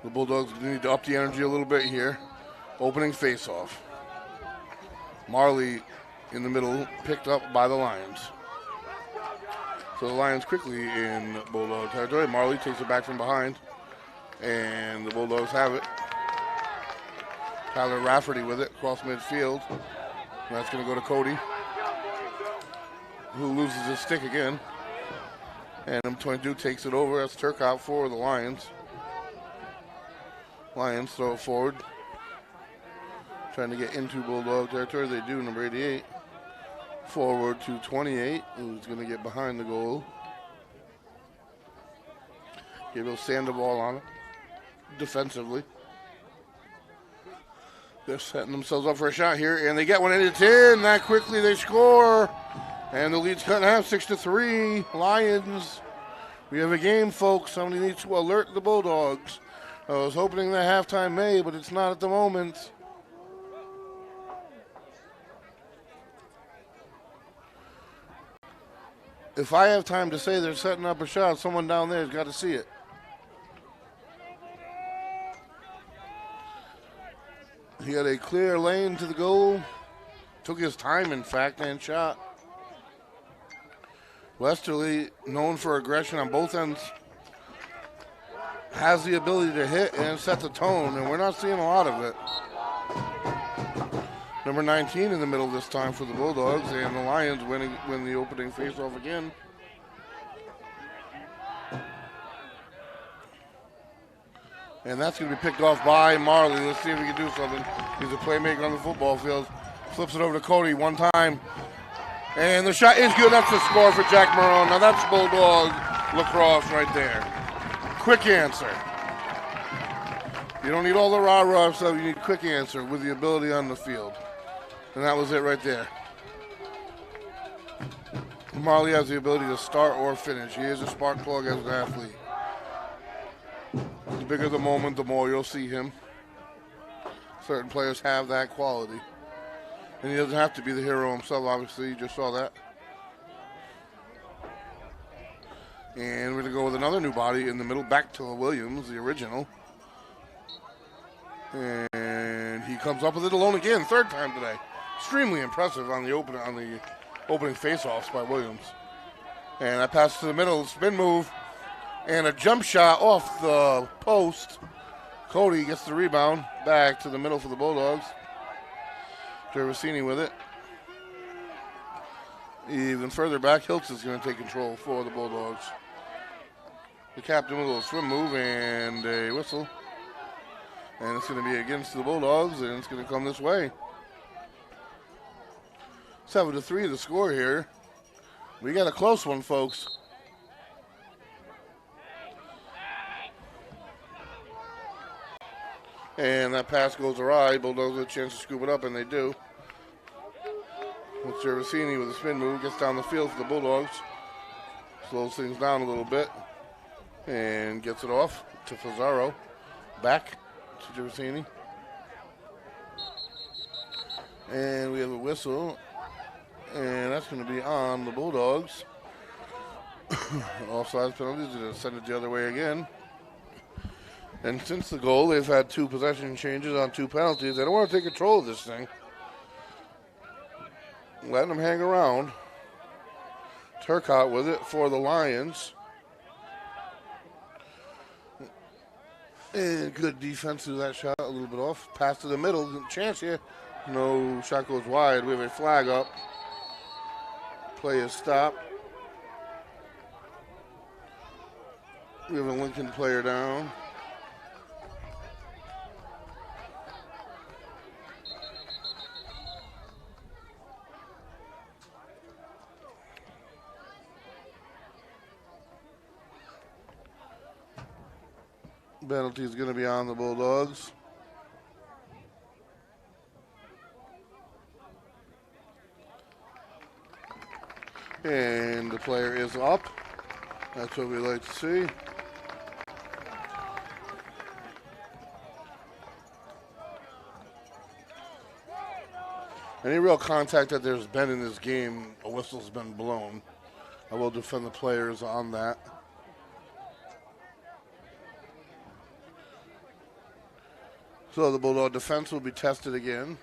[SPEAKER 1] The Bulldogs need to up the energy a little bit here. Opening face-off. Marley in the middle, picked up by the Lions. So the Lions quickly in Bulldog territory. Marley takes it back from behind. And the Bulldogs have it. Tyler Rafferty with it, across midfield. And that's going to go to Cody, who loses his stick again. And number 22 takes it over. That's Turcotte for the Lions. Lions throw it forward. Trying to get into Bulldog territory. They do, number 88. Forward to 28, who's going to get behind the goal. Gabriel Sandoval on it. Defensively. They're setting themselves up for a shot here, and they get one, and it's in. That quickly they score. And the lead's cut in half, 6-3. Lions. We have a game, folks. Somebody needs to alert the Bulldogs. I was hoping that halftime may, but it's not at the moment. If I have time to say they're setting up a shot, someone down there has got to see it. He had a clear lane to the goal. Took his time, in fact, and shot. Westerly, known for aggression on both ends, has the ability to hit and set the tone, and we're not seeing a lot of it. Number 19 in the middle this time for the Bulldogs, and the Lions win the opening faceoff again. And that's going to be picked off by Marley. Let's see if he can do something. He's a playmaker on the football field. Flips it over to Cody one time. And the shot is good. That's the score for Jack Marone. Now that's Bulldog lacrosse right there. Quick answer. You don't need all the rah-rah stuff. You need quick answer with the ability on the field. And that was it right there. Marley has the ability to start or finish. He is a spark plug as an athlete. The bigger the moment, the more you'll see him. Certain players have that quality. And he doesn't have to be the hero himself, obviously. You just saw that. And we're going to go with another new body in the middle, back to Williams, the original. And he comes up with it alone again, third time today. Extremely impressive on the opening face-offs by Williams. And that pass to the middle, spin move, and a jump shot off the post. Cody gets the rebound, back to the middle for the Bulldogs. Gervasini with it. Even further back, Hiltz is going to take control for the Bulldogs. The captain with a little swim move and a whistle. And it's going to be against the Bulldogs, and it's going to come this way. 7-3 the score here. We got a close one, folks. And that pass goes awry. Bulldogs with a chance to scoop it up, and they do. With Gervasini with a spin move, gets down the field for the Bulldogs. Slows things down a little bit. And gets it off to Fazaro. Back to Gervasini. And we have a whistle. And that's going to be on the Bulldogs. Offside penalties, to send it the other way again. And since the goal, they've had two possession changes on two penalties. They don't want to take control of this thing. Letting them hang around. Turcotte with it for the Lions. And good defense through that shot, a little bit off. Pass to the middle, chance here. No, shot goes wide. We have a flag up. Play is stopped. We have a Lincoln player down. Penalty is going to be on the Bulldogs. And the player is up. That's what we like to see. Any real contact that there's been in this game, a whistle's been blown. I will defend the players on that. So the Bulldog defense will be tested again.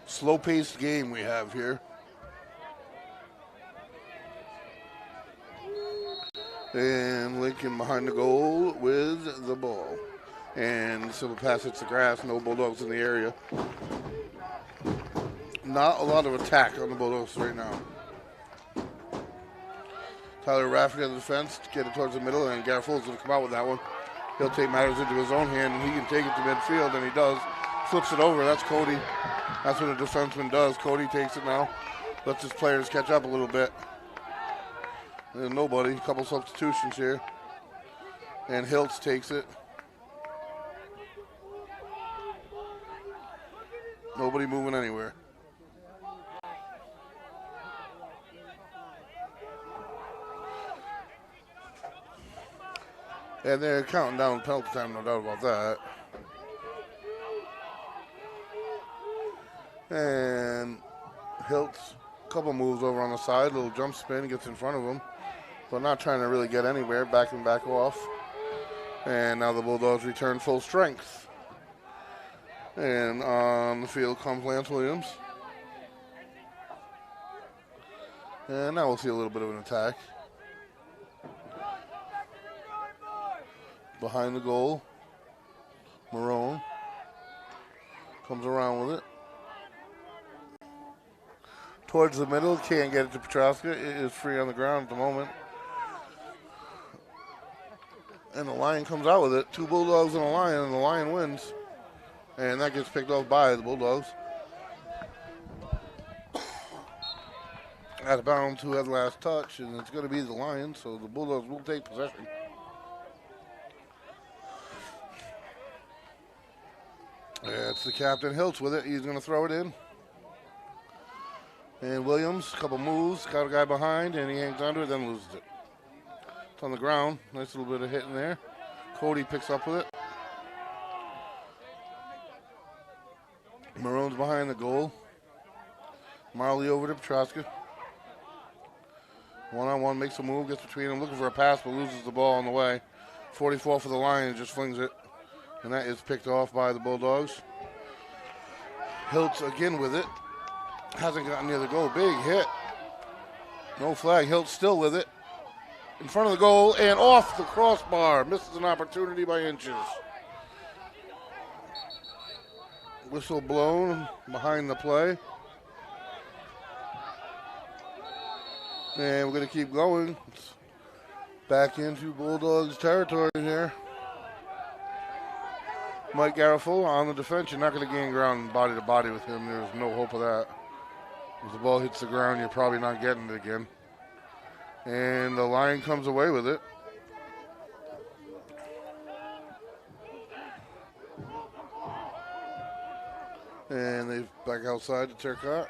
[SPEAKER 1] Slow-paced game we have here. And Lincoln behind the goal with the ball. And Silver pass hits the grass. No Bulldogs in the area. Not a lot of attack on the Bulldogs right now. Tyler Rafferty on the defense to get it towards the middle, and Garrett Fuller's going to come out with that one. He'll take matters into his own hand, and he can take it to midfield, and he does. Flips it over. That's Cody. That's what a defenseman does. Cody takes it now. Lets his players catch up a little bit. And nobody. A couple substitutions here. And Hiltz takes it. Nobody moving anywhere. And they're counting down penalty time, no doubt about that. And Hiltz, a couple moves over on the side, little jump spin, gets in front of him, but not trying to really get anywhere, backing back off. And now the Bulldogs return full strength. And on the field comes Lance Williams. And now we'll see a little bit of an attack. Behind the goal, Marone comes around with it. Towards the middle, can't get it to Petroska. It is free on the ground at the moment. And the Lion comes out with it. Two Bulldogs and a Lion, and the Lion wins. And that gets picked off by the Bulldogs. Out of bounds, who had the last touch, and it's going to be the Lions, so the Bulldogs will take possession. It's the captain, Hiltz, with it. He's going to throw it in. And Williams, a couple moves, got a guy behind, and he hangs onto it, then loses it. It's on the ground. Nice little bit of hit in there. Cody picks up with it. Maroon's behind the goal. Marley over to Petroska. One-on-one, makes a move, gets between them, looking for a pass, but loses the ball on the way. 44 for the Lions, just flings it. And that is picked off by the Bulldogs. Hiltz again with it. Hasn't gotten near the goal. Big hit. No flag. Hiltz still with it. In front of the goal and off the crossbar. Misses an opportunity by inches. Whistle blown behind the play. And we're going to keep going. It's back into Bulldogs territory here. Mike Garofalo on the defense. You're not going to gain ground body to body with him. There's no hope of that. If the ball hits the ground, you're probably not getting it again. And the Lion comes away with it. And they back outside to Turcotte.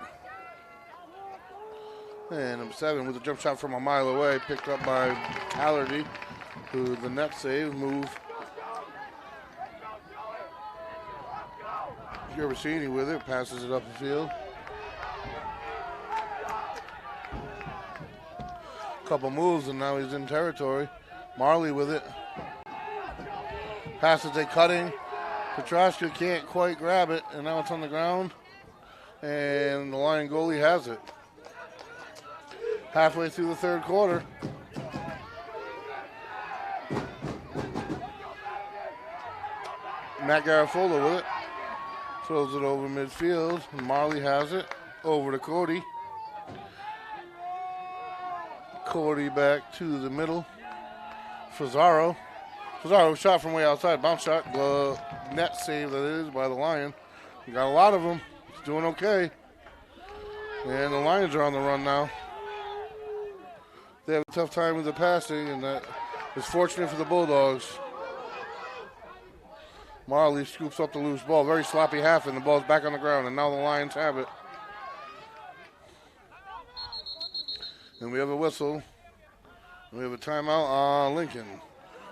[SPEAKER 1] And number 7 with a jump shot from a mile away, picked up by Hallerty, who the net save move. Gervasini with it, passes it up the field. Couple moves and now he's in territory. Marley with it. Passes a cutting. Petroska can't quite grab it, and now it's on the ground. And the Lion goalie has it. Halfway through the third quarter. Matt Garofalo with it. Throws it over midfield. Marley has it. Over to Cody. Cody back to the middle. Fazzaro Pizarro shot from way outside. Bounce shot. Net save that is by the Lion. You got a lot of them. He's doing okay. And the Lions are on the run now. They have a tough time with the passing, and that is fortunate for the Bulldogs. Marley scoops up the loose ball. Very sloppy half, and the ball's back on the ground, and now the Lions have it. And we have a whistle. We have a timeout on Lincoln.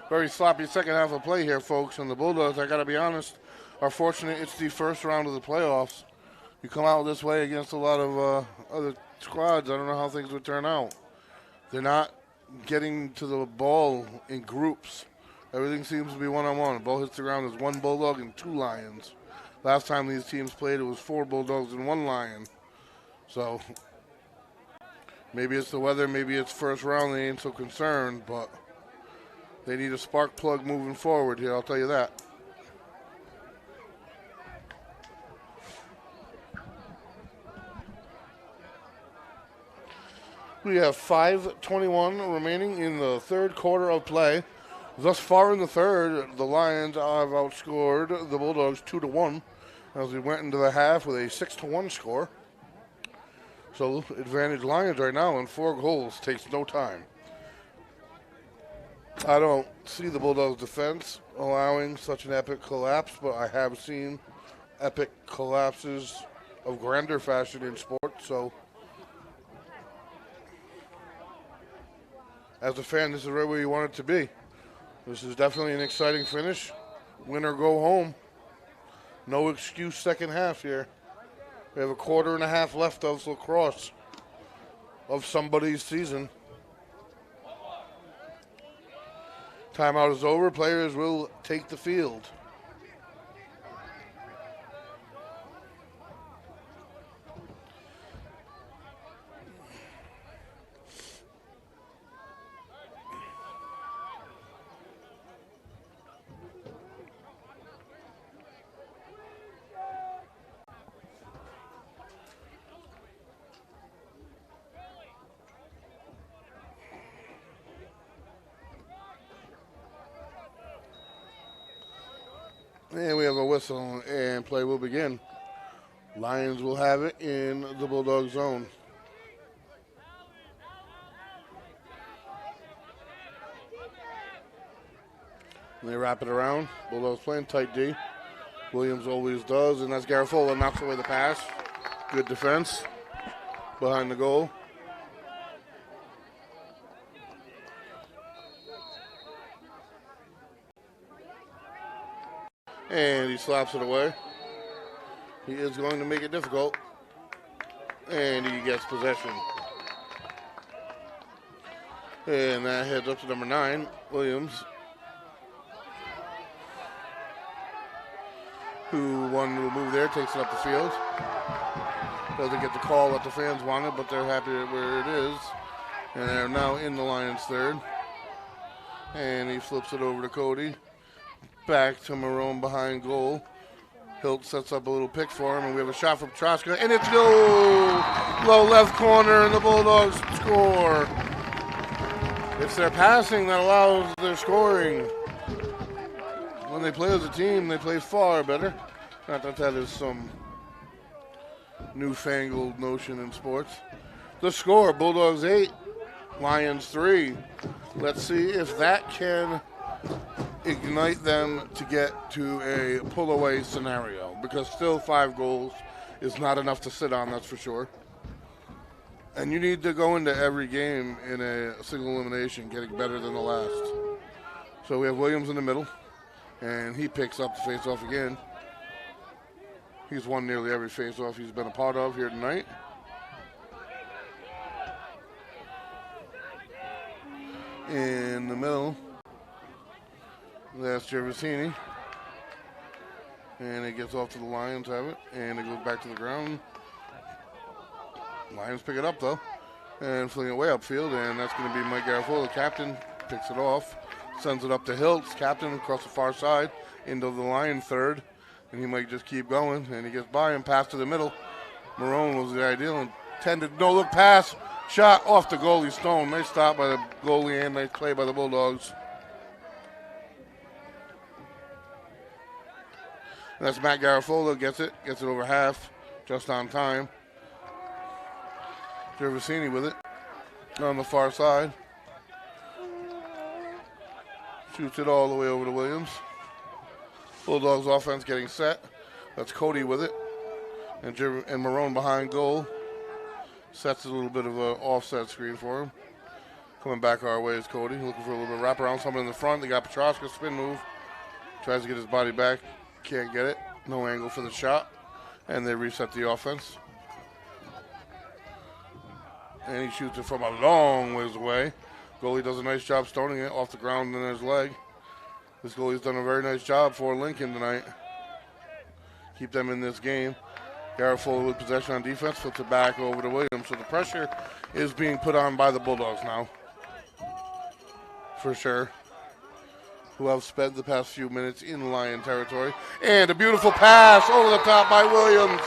[SPEAKER 1] Very sloppy second half of play here, folks. And the Bulldogs, I got to be honest, are fortunate it's the first round of the playoffs. You come out this way against a lot of other squads, I don't know how things would turn out. They're not getting to the ball in groups. Everything seems to be one-on-one. The ball hits the ground, there's one Bulldog and two Lions. Last time these teams played, it was 4 Bulldogs and 1 Lion. So maybe it's the weather, maybe it's first round, they ain't so concerned, but they need a spark plug moving forward here, I'll tell you that. We have 5:21 remaining in the third quarter of play. Thus far in the third, the Lions have outscored the Bulldogs 2-1 as we went into the half with a 6-1 score. So advantage Lions right now, and 4 goals takes no time. I don't see the Bulldogs defense allowing such an epic collapse, but I have seen epic collapses of grander fashion in sports, so as a fan, this is right where you want it to be. This is definitely an exciting finish. Win or go home. No excuse second half here. We have a quarter and a half left of lacrosse of somebody's season. Timeout is over. Players will take the field. And we have a whistle, and play will begin. Lions will have it in the Bulldog zone. And they wrap it around. Bulldogs playing tight D. Williams always does, and that's Garafola knocks away the pass. Good defense behind the goal. And he slaps it away. He is going to make it difficult. And he gets possession. And that heads up to number 9, Williams, who won the move there, takes it up the field. Doesn't get the call that the fans wanted, but they're happy where it is. And they're now in the Lions' third. And he flips it over to Cody. Back to Marone behind goal. Hilt sets up a little pick for him, and we have a shot from Troska, and it's goal! Low left corner, and the Bulldogs score. It's their passing that allows their scoring. When they play as a team, they play far better. Not that that is some newfangled notion in sports. The score, Bulldogs 8, Lions 3. Let's see if that can ignite them to get to a pull-away scenario, because still 5 goals is not enough to sit on, that's for sure. And you need to go into every game in a single elimination getting better than the last. So we have Williams in the middle, and he picks up the face-off again. He's won nearly every face-off he's been a part of here tonight. In the middle, that's Gervasini. And it gets off to the Lions, have it. And it goes back to the ground. Lions pick it up, though. And fling it way upfield. And that's going to be Mike Garofalo, the captain. Picks it off. Sends it up to Hiltz, captain, across the far side. Into the Lion third. And he might just keep going. And he gets by him, pass to the middle. Marone was the ideal. Intended no-look pass. Shot off the goalie Stone. Nice stop by the goalie and nice play by the Bulldogs. And that's Matt Garafola, gets it over half, just on time. Gervasini with it on the far side. Shoots it all the way over to Williams. Bulldogs offense getting set. That's Cody with it. And Marone behind goal. Sets a little bit of an offset screen for him. Coming back our way is Cody, looking for a little bit of wraparound. Someone in the front. They got Petroska, spin move. Tries to get his body back. Can't get it. No angle for the shot. And they reset the offense. And he shoots it from a long ways away. Goalie does a nice job stoning it off the ground and his leg. This goalie's done a very nice job for Lincoln tonight. Keep them in this game. Garafola with possession on defense, flips it back over to Williams. So the pressure is being put on by the Bulldogs now. For sure. Who have spent the past few minutes in Lion territory. And a beautiful pass over the top by Williams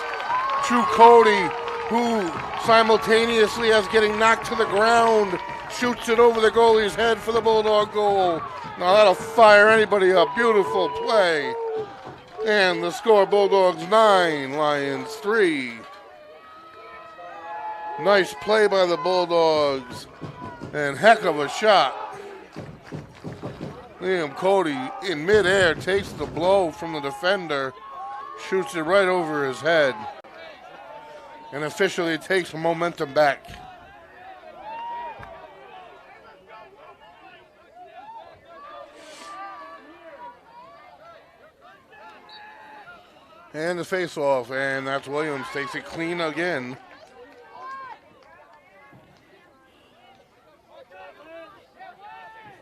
[SPEAKER 1] to Cody, who simultaneously, as getting knocked to the ground, shoots it over the goalie's head for the Bulldog goal. Now that'll fire anybody up. Beautiful play. And the score, Bulldogs 9, Lions 3. Nice play by the Bulldogs. And heck of a shot. Liam Cody in midair takes the blow from the defender, shoots it right over his head, and officially takes momentum back. And the face-off, and that's Williams, takes it clean again.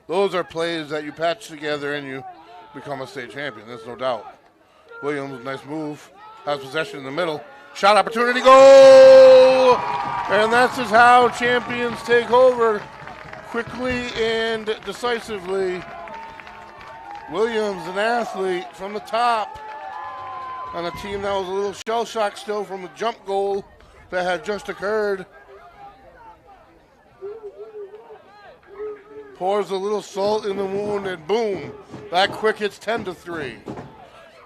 [SPEAKER 1] Those are plays that you patch together and you become a state champion, there's no doubt. Williams, nice move, has possession in the middle. Shot opportunity, goal! And that's just how champions take over, quickly and decisively. Williams, an athlete from the top, on a team that was a little shell-shocked still from the jump goal that had just occurred. Pours a little salt in the wound, and boom, that quick hits 10-3.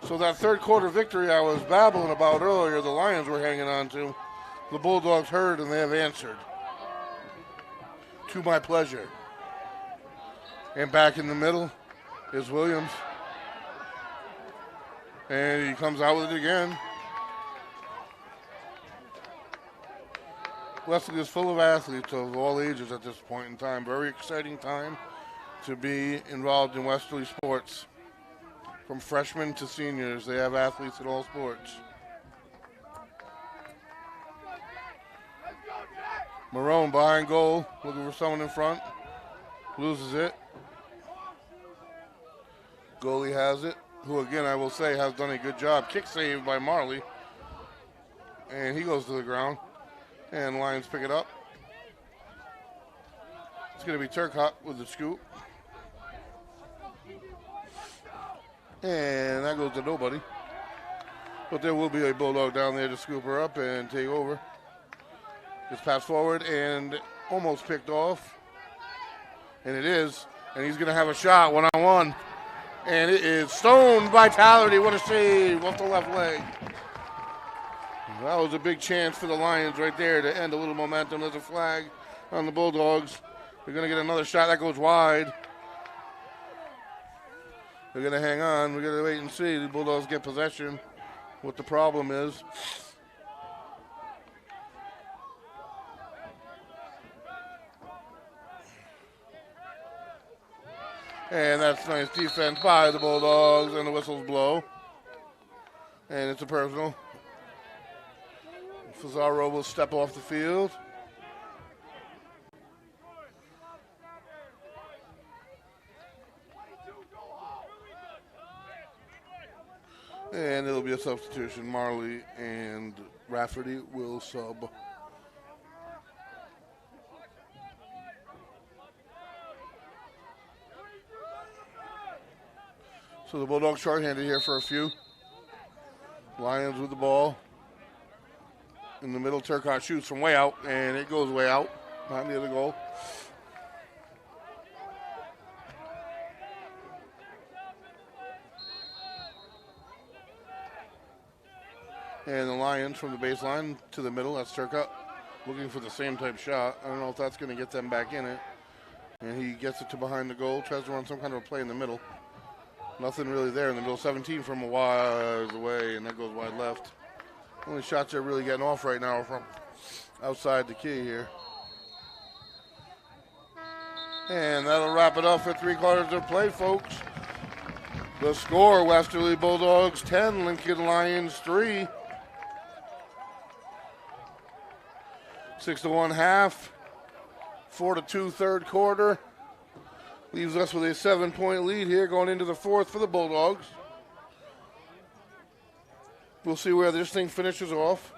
[SPEAKER 1] So that third quarter victory I was babbling about earlier, the Lions were hanging on to, the Bulldogs heard and they have answered. To my pleasure. And back in the middle is Williams. And he comes out with it again. Westerly is full of athletes of all ages at this point in time. Very exciting time to be involved in Westerly sports. From freshmen to seniors, they have athletes in all sports. Marone behind goal, looking for someone in front. Loses it. Goalie has it, who again I will say has done a good job. Kick save by Marley. And he goes to the ground. And Lions pick it up. It's going to be Turcotte with the scoop. And that goes to nobody. But there will be a Bulldog down there to scoop her up and take over. Just pass forward and almost picked off. And it is. And he's going to have a shot one-on-one. And it is Stone Vitality. What a save off the left leg. That was a big chance for the Lions right there to end a little momentum. There's a flag on the Bulldogs. They're going to get another shot. That goes wide. They're going to hang on. We're going to wait and see. The Bulldogs get possession. What the problem is. And that's nice defense by the Bulldogs, and the whistles blow. And it's a personal. Fazaro will step off the field. And it'll be a substitution. Marley and Rafferty will sub. So the Bulldogs shorthanded here for a few. Lions with the ball. In the middle, Turcotte shoots from way out, and it goes way out. Not near the goal. And the Lions from the baseline to the middle. That's Turcotte looking for the same type shot. I don't know if that's going to get them back in it. And he gets it to behind the goal, tries to run some kind of a play in the middle. Nothing really there in the middle. 17 from a wide away, and that goes wide left. Only shots they're really getting off right now are from outside the key here. And that'll wrap it up for 3/4 of play, folks. The score, Westerly Bulldogs 10, Lincoln Lions 3. 6-1 half, 4-2 third quarter. Leaves us with a 7-point lead here going into the fourth for the Bulldogs. We'll see where this thing finishes off.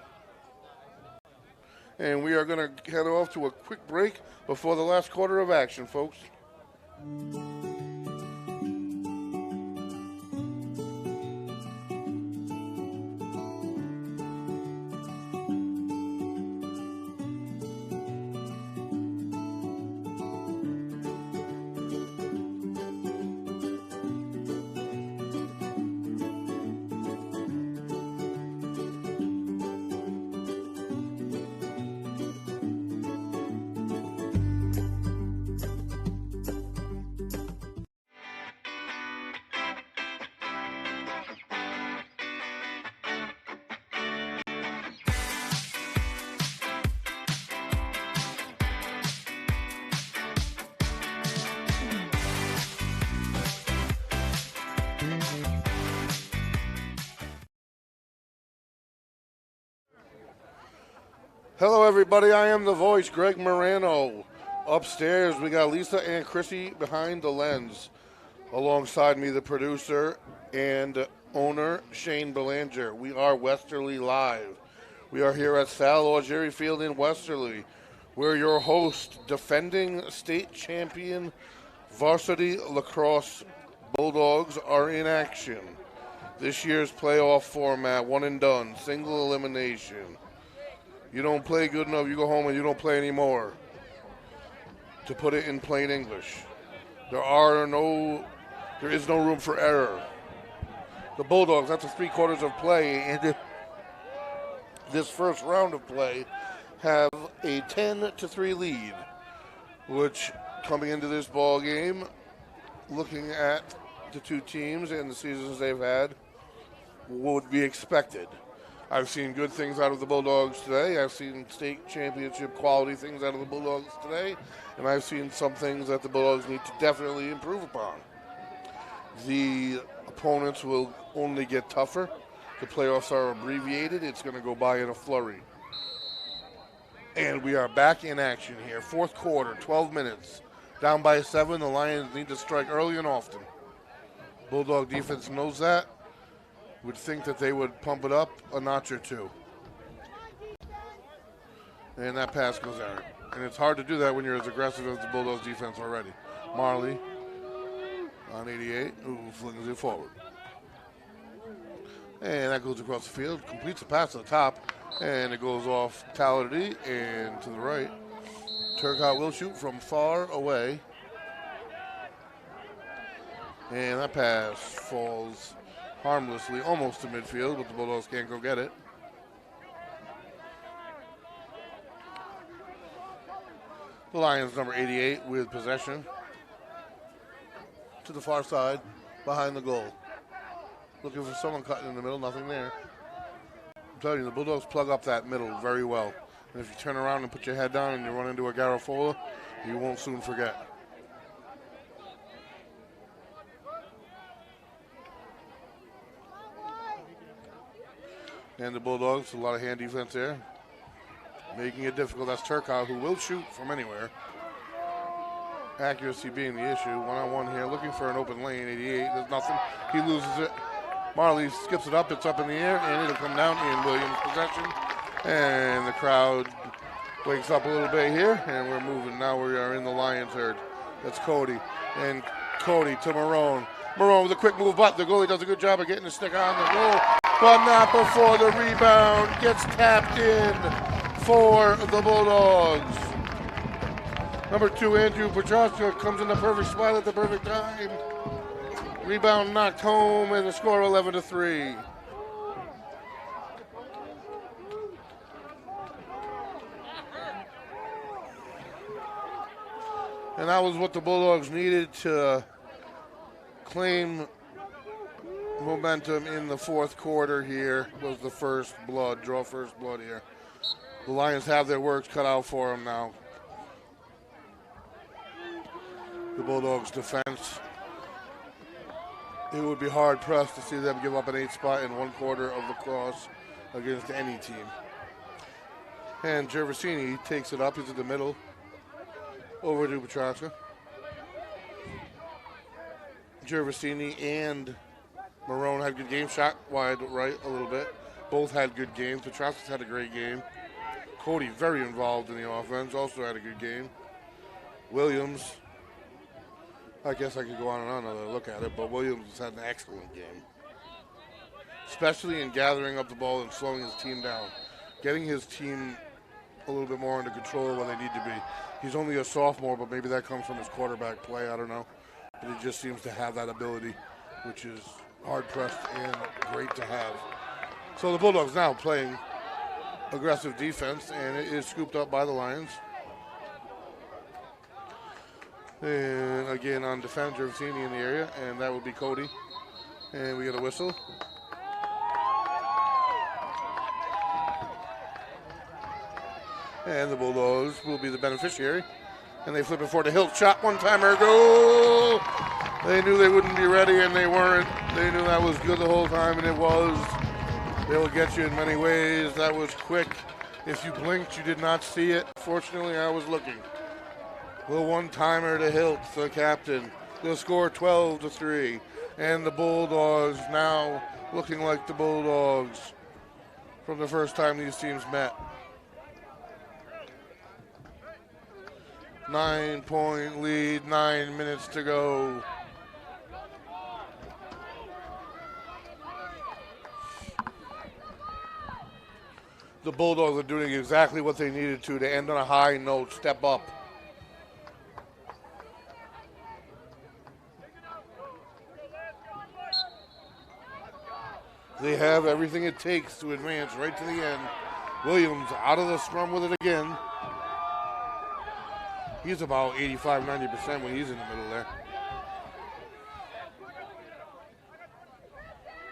[SPEAKER 1] And we are going to head off to a quick break before the last quarter of action, folks. Hello, everybody. I am the voice, Greg Morano. Upstairs, we got Lisa and Chrissy behind the lens. Alongside me, the producer and owner, Shane Belanger. We are Westerly Live. We are here at Sal Algieri Field in Westerly. We're your host, defending state champion Varsity Lacrosse Bulldogs are in action. This year's playoff format, one and done, single elimination. You don't play good enough, you go home and you don't play anymore. To put it in plain English, there is no room for error. The Bulldogs, after 3/4 of play, and this first round of play, have a 10-3 lead, which coming into this ball game, looking at the two teams and the seasons they've had, would be expected. I've seen good things out of the Bulldogs today. I've seen state championship quality things out of the Bulldogs today. And I've seen some things that the Bulldogs need to definitely improve upon. The opponents will only get tougher. The playoffs are abbreviated. It's going to go by in a flurry. And we are back in action here. Fourth quarter, 12 minutes. Down by 7. The Lions need to strike early and often. Bulldog defense knows that. Would think that they would pump it up a notch or two. And that pass goes out. And it's hard to do that when you're as aggressive as the Bulldogs defense already. Marley on 88, who flings it forward. And that goes across the field, completes the pass to the top, and it goes off Talladie and to the right. Turcotte will shoot from far away. And that pass falls harmlessly, almost to midfield, but the Bulldogs can't go get it. The Lions, number 88, with possession. To the far side, behind the goal. Looking for someone cutting in the middle, nothing there. I'm telling you, the Bulldogs plug up that middle very well. And if you turn around and put your head down and you run into a Garofola, you won't soon forget. And the Bulldogs, a lot of hand defense there. Making it difficult. That's Turcotte, who will shoot from anywhere. Accuracy being the issue. One-on-one here, looking for an open lane. 88, there's nothing. He loses it. Marley skips it up. It's up in the air, and it'll come down in Williams' possession. And the crowd wakes up a little bit here, and we're moving. Now we are in the Lions herd. That's Cody. And Cody to Marone. Marone with a quick move, but the goalie does a good job of getting the stick on the goal. But not before the rebound gets tapped in for the Bulldogs. Number 2, Andrew Petrosca, comes in the perfect spot at the perfect time. Rebound knocked home, and the score 11-3. And that was what the Bulldogs needed to claim momentum in the fourth quarter here. Was the first blood, draw first blood here. The Lions have their work cut out for them now. The Bulldogs' defense, it would be hard pressed to see them give up an 8 spot in one quarter of lacrosse against any team. And Gervasini takes it up. He's in the middle. Over to Petrosca. Gervasini and Marone had good games. Shot wide right a little bit. Both had good games. Petrosca's had a great game. Cody, very involved in the offense, also had a good game. Williams, I guess I could go on and on and look at it, but Williams has had an excellent game, especially in gathering up the ball and slowing his team down, getting his team a little bit more under control when they need to be. He's only a sophomore, but maybe that comes from his quarterback play, I don't know. But he just seems to have that ability, which is hard-pressed and great to have. So the Bulldogs now playing aggressive defense, and it is scooped up by the Lions. And again on defense, Gervasini in the area, and that would be Cody. And we get a whistle. And the Bulldogs will be the beneficiary. And they flip it for the Hilt. Shot, one-timer, goal! They knew they wouldn't be ready, and they weren't. They knew that was good the whole time, and it was. They'll get you in many ways. That was quick. If you blinked, you did not see it. Fortunately, I was looking. The one-timer to Hilt, the captain. They'll score 12-3. And the Bulldogs now looking like the Bulldogs from the first time these teams met. 9-point lead, 9 minutes to go. The Bulldogs are doing exactly what they needed to end on a high note, step up. They have everything it takes to advance right to the end. Williams out of the scrum with it again. He's about 85-90% when he's in the middle there.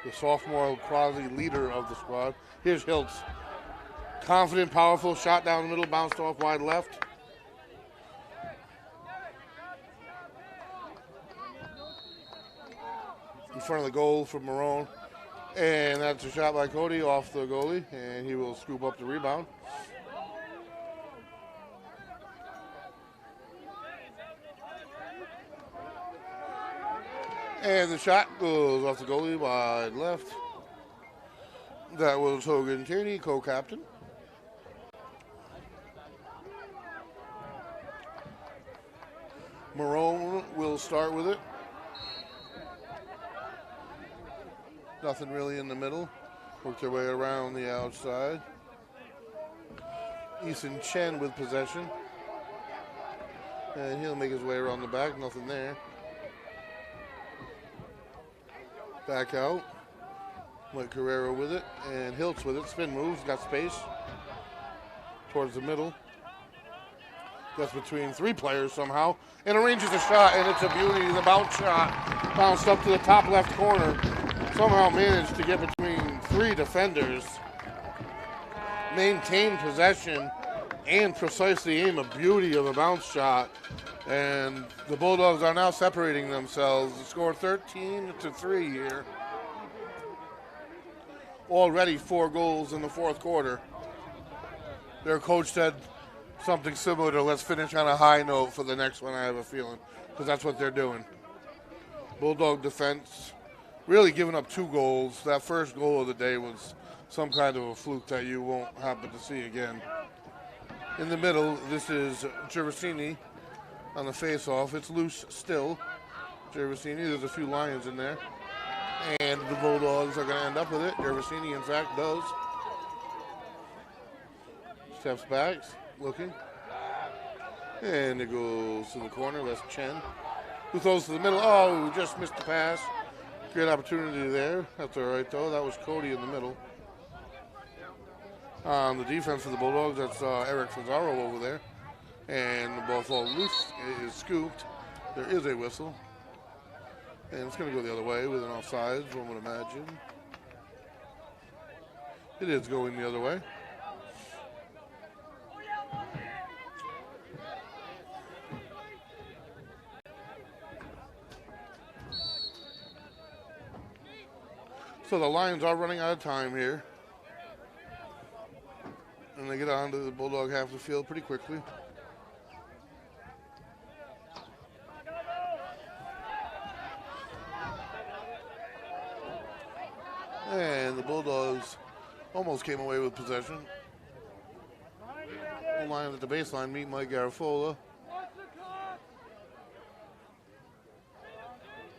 [SPEAKER 1] The sophomore quasi leader of the squad. Here's Hiltz. Confident, powerful, shot down the middle, bounced off wide left. In front of the goal from Marone. And that's a shot by Cody off the goalie, and he will scoop up the rebound. And the shot goes off the goalie wide left. That was Hogan Tierney, co-captain. Marone will start with it. Nothing really in the middle. Work their way around the outside. Eason Chen with possession. And he'll make his way around the back. Nothing there. Back out. Mike Carrera with it. And Hiltz with it. Spin moves. Got space. Towards the middle. Gets between three players somehow. And arranges a shot. And it's a beauty. The bounce shot. Bounced up to the top left corner. Somehow managed to get between three defenders, maintain possession, and precisely aim a beauty of a bounce shot. And the Bulldogs are now separating themselves. The score 13-3 here. Already 4 goals in the fourth quarter. Their coach said something similar to let's finish on a high note for the next one, I have a feeling, because that's what they're doing. Bulldog defense really giving up 2 goals. That first goal of the day was some kind of a fluke that you won't happen to see again. In the middle, this is Gervasini on the face-off. It's loose still. Gervasini, there's a few Lions in there. And the Bulldogs are going to end up with it. Gervasini, in fact, does. Steps back, looking. And it goes to the corner. That's Chen, who throws to the middle. Oh, just missed the pass. Great opportunity there. That's all right, though. That was Cody in the middle. On the defense for the Bulldogs, that's Eric Fazaro over there. And the ball falls loose. It is scooped. There is a whistle. And it's going to go the other way with an offsides, one would imagine. It is going the other way. So the Lions are running out of time here. And they get onto the Bulldog half of the field pretty quickly. And the Bulldogs almost came away with possession. The Lions at the baseline meet Mike Garafola.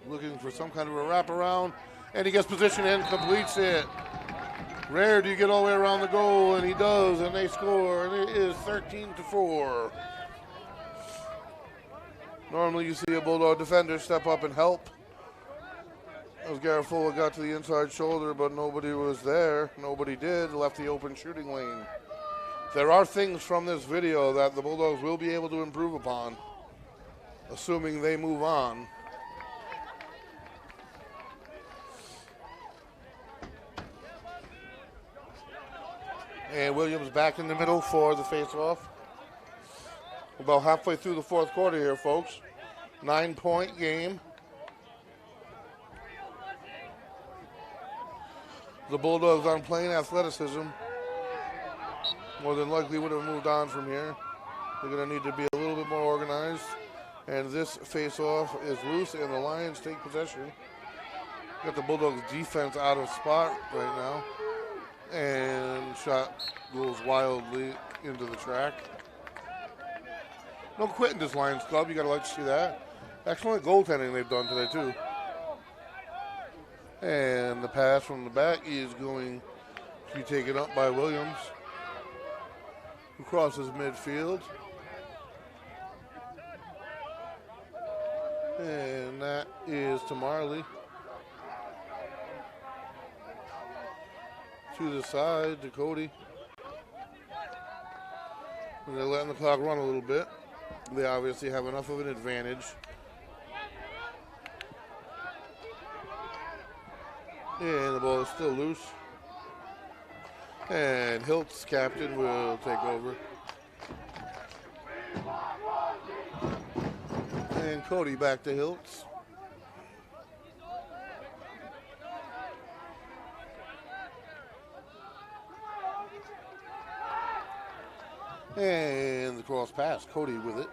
[SPEAKER 1] Looking for some kind of a wraparound. And he gets position and completes it. Rare do you get all the way around the goal, and he does, and they score, and it is 13-4. Normally you see a Bulldog defender step up and help. As Garafola got to the inside shoulder, but nobody was there. Nobody did, left the open shooting lane. There are things from this video that the Bulldogs will be able to improve upon, assuming they move on. And Williams back in the middle for the face-off. About halfway through the fourth quarter here, folks. 9-point game. The Bulldogs on playing athleticism more than likely would have moved on from here. They're going to need to be a little bit more organized. And this face-off is loose, and the Lions take possession. Got the Bulldogs defense out of spot right now. And shot goes wildly into the track. No quitting this Lions club. You got to like to see that. Excellent goaltending they've done today, too. And the pass from the back is going to be taken up by Williams, who crosses midfield. And that is to Marley. To the side to Cody. And they're letting the clock run a little bit. They obviously have enough of an advantage. And the ball is still loose. And Hilt's captain will take over. And Cody back to Hiltz. And the cross pass, Cody with it.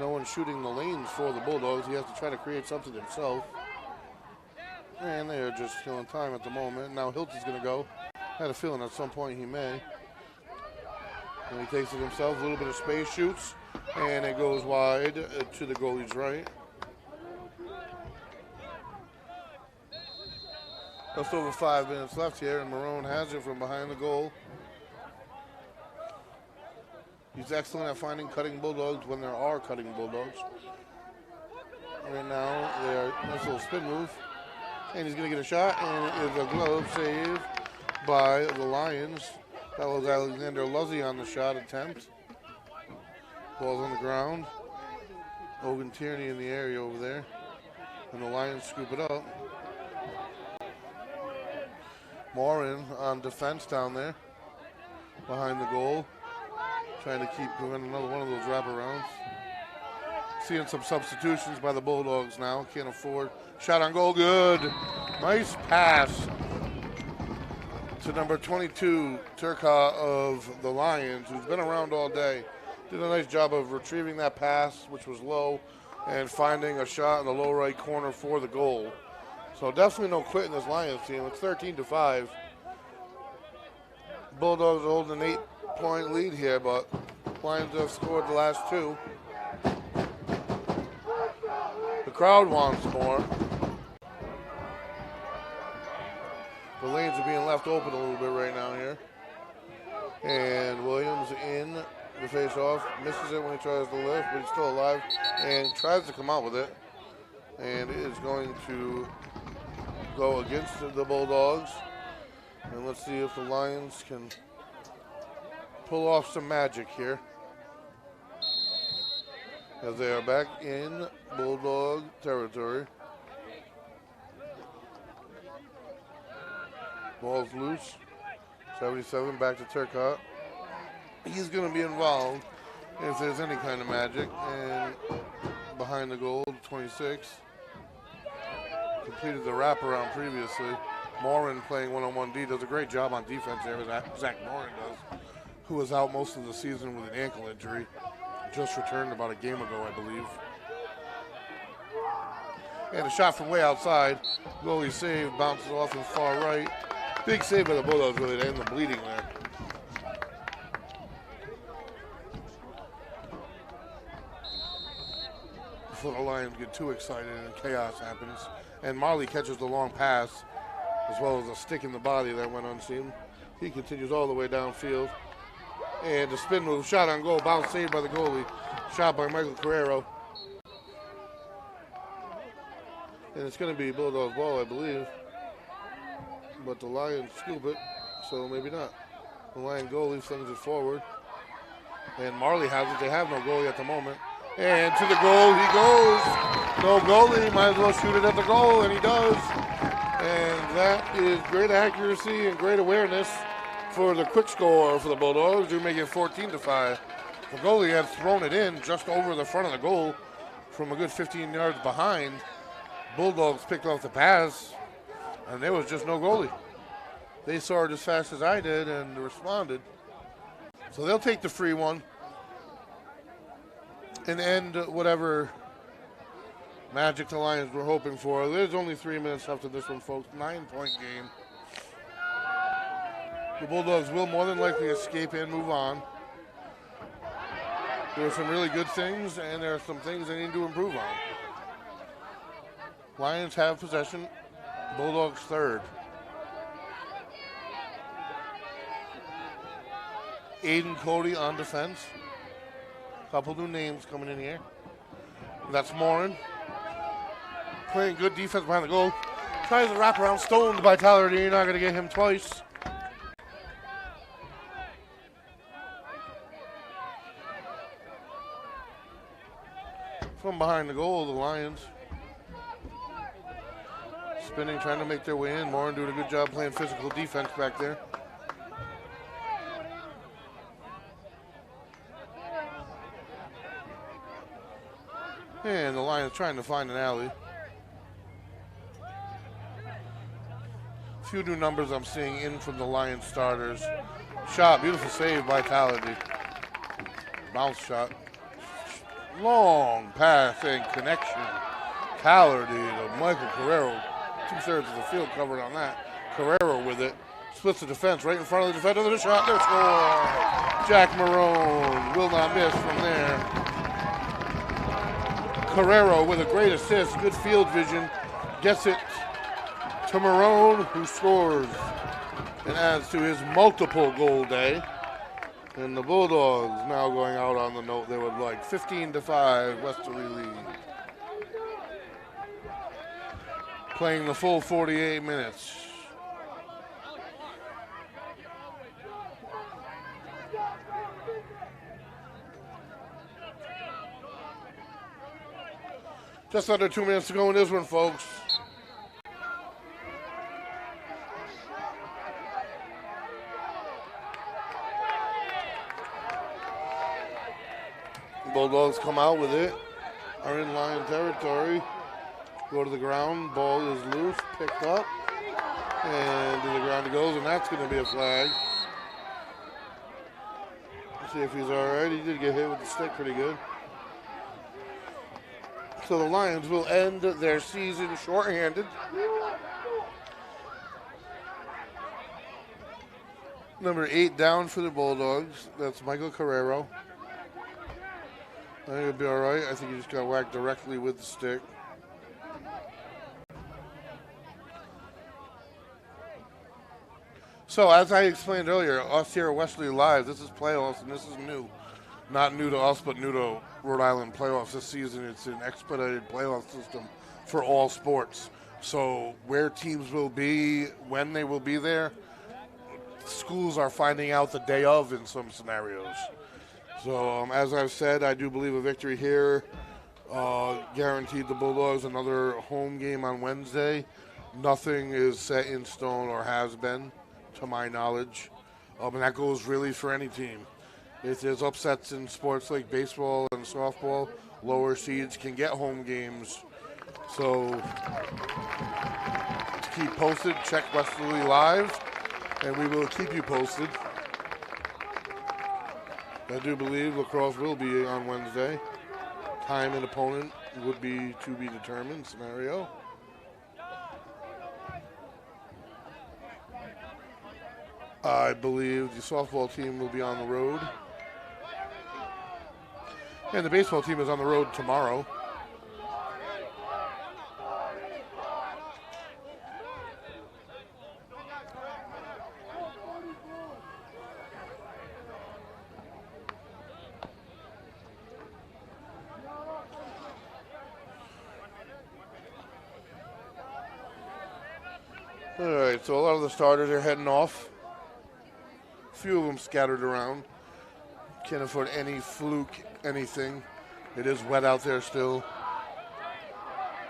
[SPEAKER 1] No one shooting the lanes for the Bulldogs. He has to try to create something himself. And they are just killing time at the moment. Now Hiltz is going to go. Had a feeling at some point he may. And he takes it himself, a little bit of space, shoots, and it goes wide to the goalie's right. Just over 5 minutes left here, and Marone has it from behind the goal. He's excellent at finding cutting Bulldogs when there are cutting Bulldogs. Right now, they're nice little spin move. And he's going to get a shot, and it is a glove save by the Lions. That was Alexander Luzzy on the shot attempt. Ball's on the ground. Hogan Tierney in the area over there. And the Lions scoop it up. Morin on defense down there behind the goal. Trying to keep going another one of those wraparounds. Seeing some substitutions by the Bulldogs now. Can't afford. Shot on goal, good. Nice pass to number 22, Turcotte of the Lions, who's been around all day. Did a nice job of retrieving that pass, which was low, and finding a shot in the low right corner for the goal. So definitely no quit in this Lions team. It's 13-5. Bulldogs are holding an 8-point lead here, but Lions have scored the last two. The crowd wants more. The lanes are being left open a little bit right now here. And Williams in the face-off. Misses it when he tries to lift, but he's still alive. And tries to come out with it. And it is going to go against the Bulldogs. And let's see if the Lions can pull off some magic here. as they are back in Bulldog territory. Ball's loose. 77 back to Turcotte. He's going to be involved if there's any kind of magic. And behind the goal, 26. Completed the wraparound previously. Morin playing one-on-one D. Does a great job on defense there, Zach Morin does, who was out most of the season with an ankle injury. Just returned about a game ago, I believe. And a shot from way outside. Goalie save, bounces off in far right. Big save by the Bulldogs, really, to end the bleeding there. Before the Lions get too excited and chaos happens. And Marley catches the long pass, as well as a stick in the body that went unseen. He continues all the way downfield. And the spin move, shot on goal, bounce saved by the goalie. Shot by Michael Carrero. And it's going to be Bulldogs ball, I believe. But the Lions scoop it, so maybe not. The Lion goalie flings it forward. And Marley has it. They have no goalie at the moment. And to the goal he goes. No goalie, might as well shoot it at the goal, and he does. And that is great accuracy and great awareness for the quick score for the Bulldogs. They're making it 14-5. The goalie had thrown it in just over the front of the goal from a good 15 yards behind. Bulldogs picked off the pass, and there was just no goalie. They saw it as fast as I did and responded. So they'll take the free one and end whatever magic the Lions were hoping for. There's only 3 minutes left in this one, folks. 9-point game. The Bulldogs will more than likely escape and move on. There are some really good things, and there are some things they need to improve on. Lions have possession. Bulldogs third. Aiden Cody on defense. Couple new names coming in here. That's Morin. Playing good defense behind the goal. Tries to wrap around, stoned by Tyler D. You're not going to get him twice. From behind the goal, the Lions. Spinning, trying to make their way in. Morin doing a good job playing physical defense back there. And the Lions trying to find an alley. Few new numbers I'm seeing in from the Lions starters. Shot, beautiful save by Talladie. Bounce shot. Long pass and connection. Talladie to Michael Carrero. 2/3 of the field covered on that. Carrero with it. Splits the defense right in front of the defender. There's a shot. There's score. Jack Marone will not miss from there. Carrero with a great assist. Good field vision. Gets it to Marone, who scores and adds to his multiple goal day. And the Bulldogs now going out on the note they would like. 15-5 Westerly lead. Playing the full 48 minutes. Just under 2 minutes to go in this one, folks. Bulldogs come out with it. Are in Lion territory. Go to the ground. Ball is loose. Picked up. And to the ground it goes. And that's going to be a flag. Let's see if he's all right. He did get hit with the stick pretty good. So the Lions will end their season shorthanded. Number 8 down for the Bulldogs. That's Michael Carrero. I think he'll be all right. I think he just got whacked directly with the stick. So as I explained earlier, us here at Westerly Live, this is playoffs and this is new. Not new to us, but new to Rhode Island playoffs this season. It's an expedited playoff system for all sports. So where teams will be, when they will be there, schools are finding out the day of in some scenarios. So, as I've said, I do believe a victory here guaranteed the Bulldogs another home game on Wednesday. Nothing is set in stone or has been, to my knowledge. And that goes really for any team. If there's upsets in sports like baseball and softball, lower seeds can get home games. So, to keep posted, check Westerly Live, and we will keep you posted. I do believe lacrosse will be on Wednesday. Time and opponent would be to be determined scenario. I believe the softball team will be on the road. And the baseball team is on the road tomorrow. All right, so a lot of the starters are heading off. A few of them scattered around. Can't afford any fluke, anything. It is wet out there still.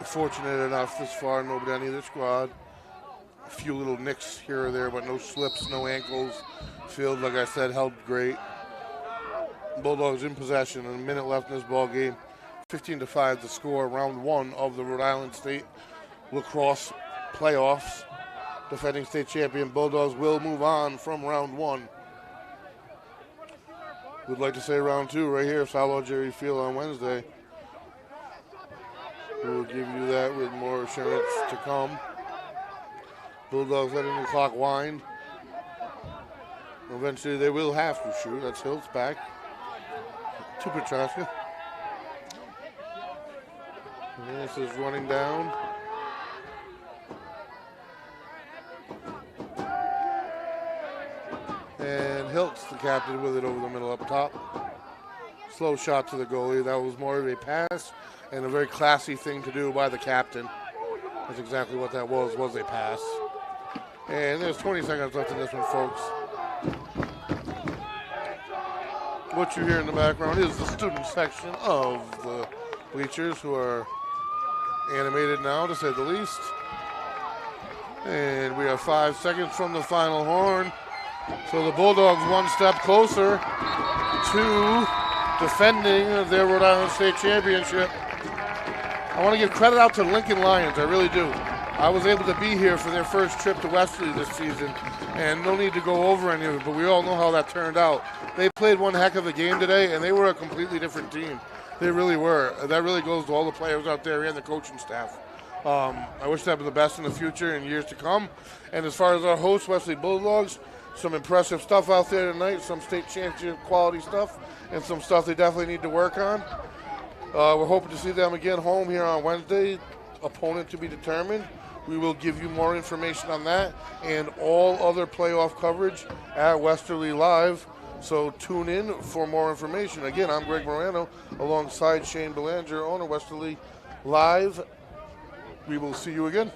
[SPEAKER 1] Fortunate enough this far, nobody on either squad. A few little nicks here or there, but no slips, no ankles. Field, like I said, held great. Bulldogs in possession, and a minute left in this ball game. 15-5 to score, round one of the Rhode Island State Lacrosse playoffs. Defending state champion Bulldogs will move on from round one. We'd like to say round two right here, Salo Jerry Field on Wednesday. We'll give you that with more assurance to come. Bulldogs letting the clock wind. Eventually they will have to shoot. That's Hiltz back to Petrosca. This is running down. And Hiltz, the captain, with it over the middle up top. Slow shot to the goalie. That was more of a pass and a very classy thing to do by the captain. That's exactly what that was a pass. And there's 20 seconds left in this one, folks. What you hear in the background is the student section of the bleachers, who are animated now, to say the least. And we are 5 seconds from the final horn. So the Bulldogs one step closer to defending their Rhode Island State Championship. I want to give credit out to Lincoln Lions, I really do. I was able to be here for their first trip to Westerly this season, and no need to go over any of it, but we all know how that turned out. They played one heck of a game today, and they were a completely different team. They really were. That really goes to all the players out there and the coaching staff. I wish them the best in the future and years to come. And as far as our host, Westerly Bulldogs, some impressive stuff out there tonight, some state championship quality stuff, and some stuff they definitely need to work on. We're hoping to see them again home here on Wednesday. Opponent to be determined. We will give you more information on that and all other playoff coverage at Westerly Live. So tune in for more information. Again, I'm Greg Morano alongside Shane Belanger, owner Westerly Live. We will see you again.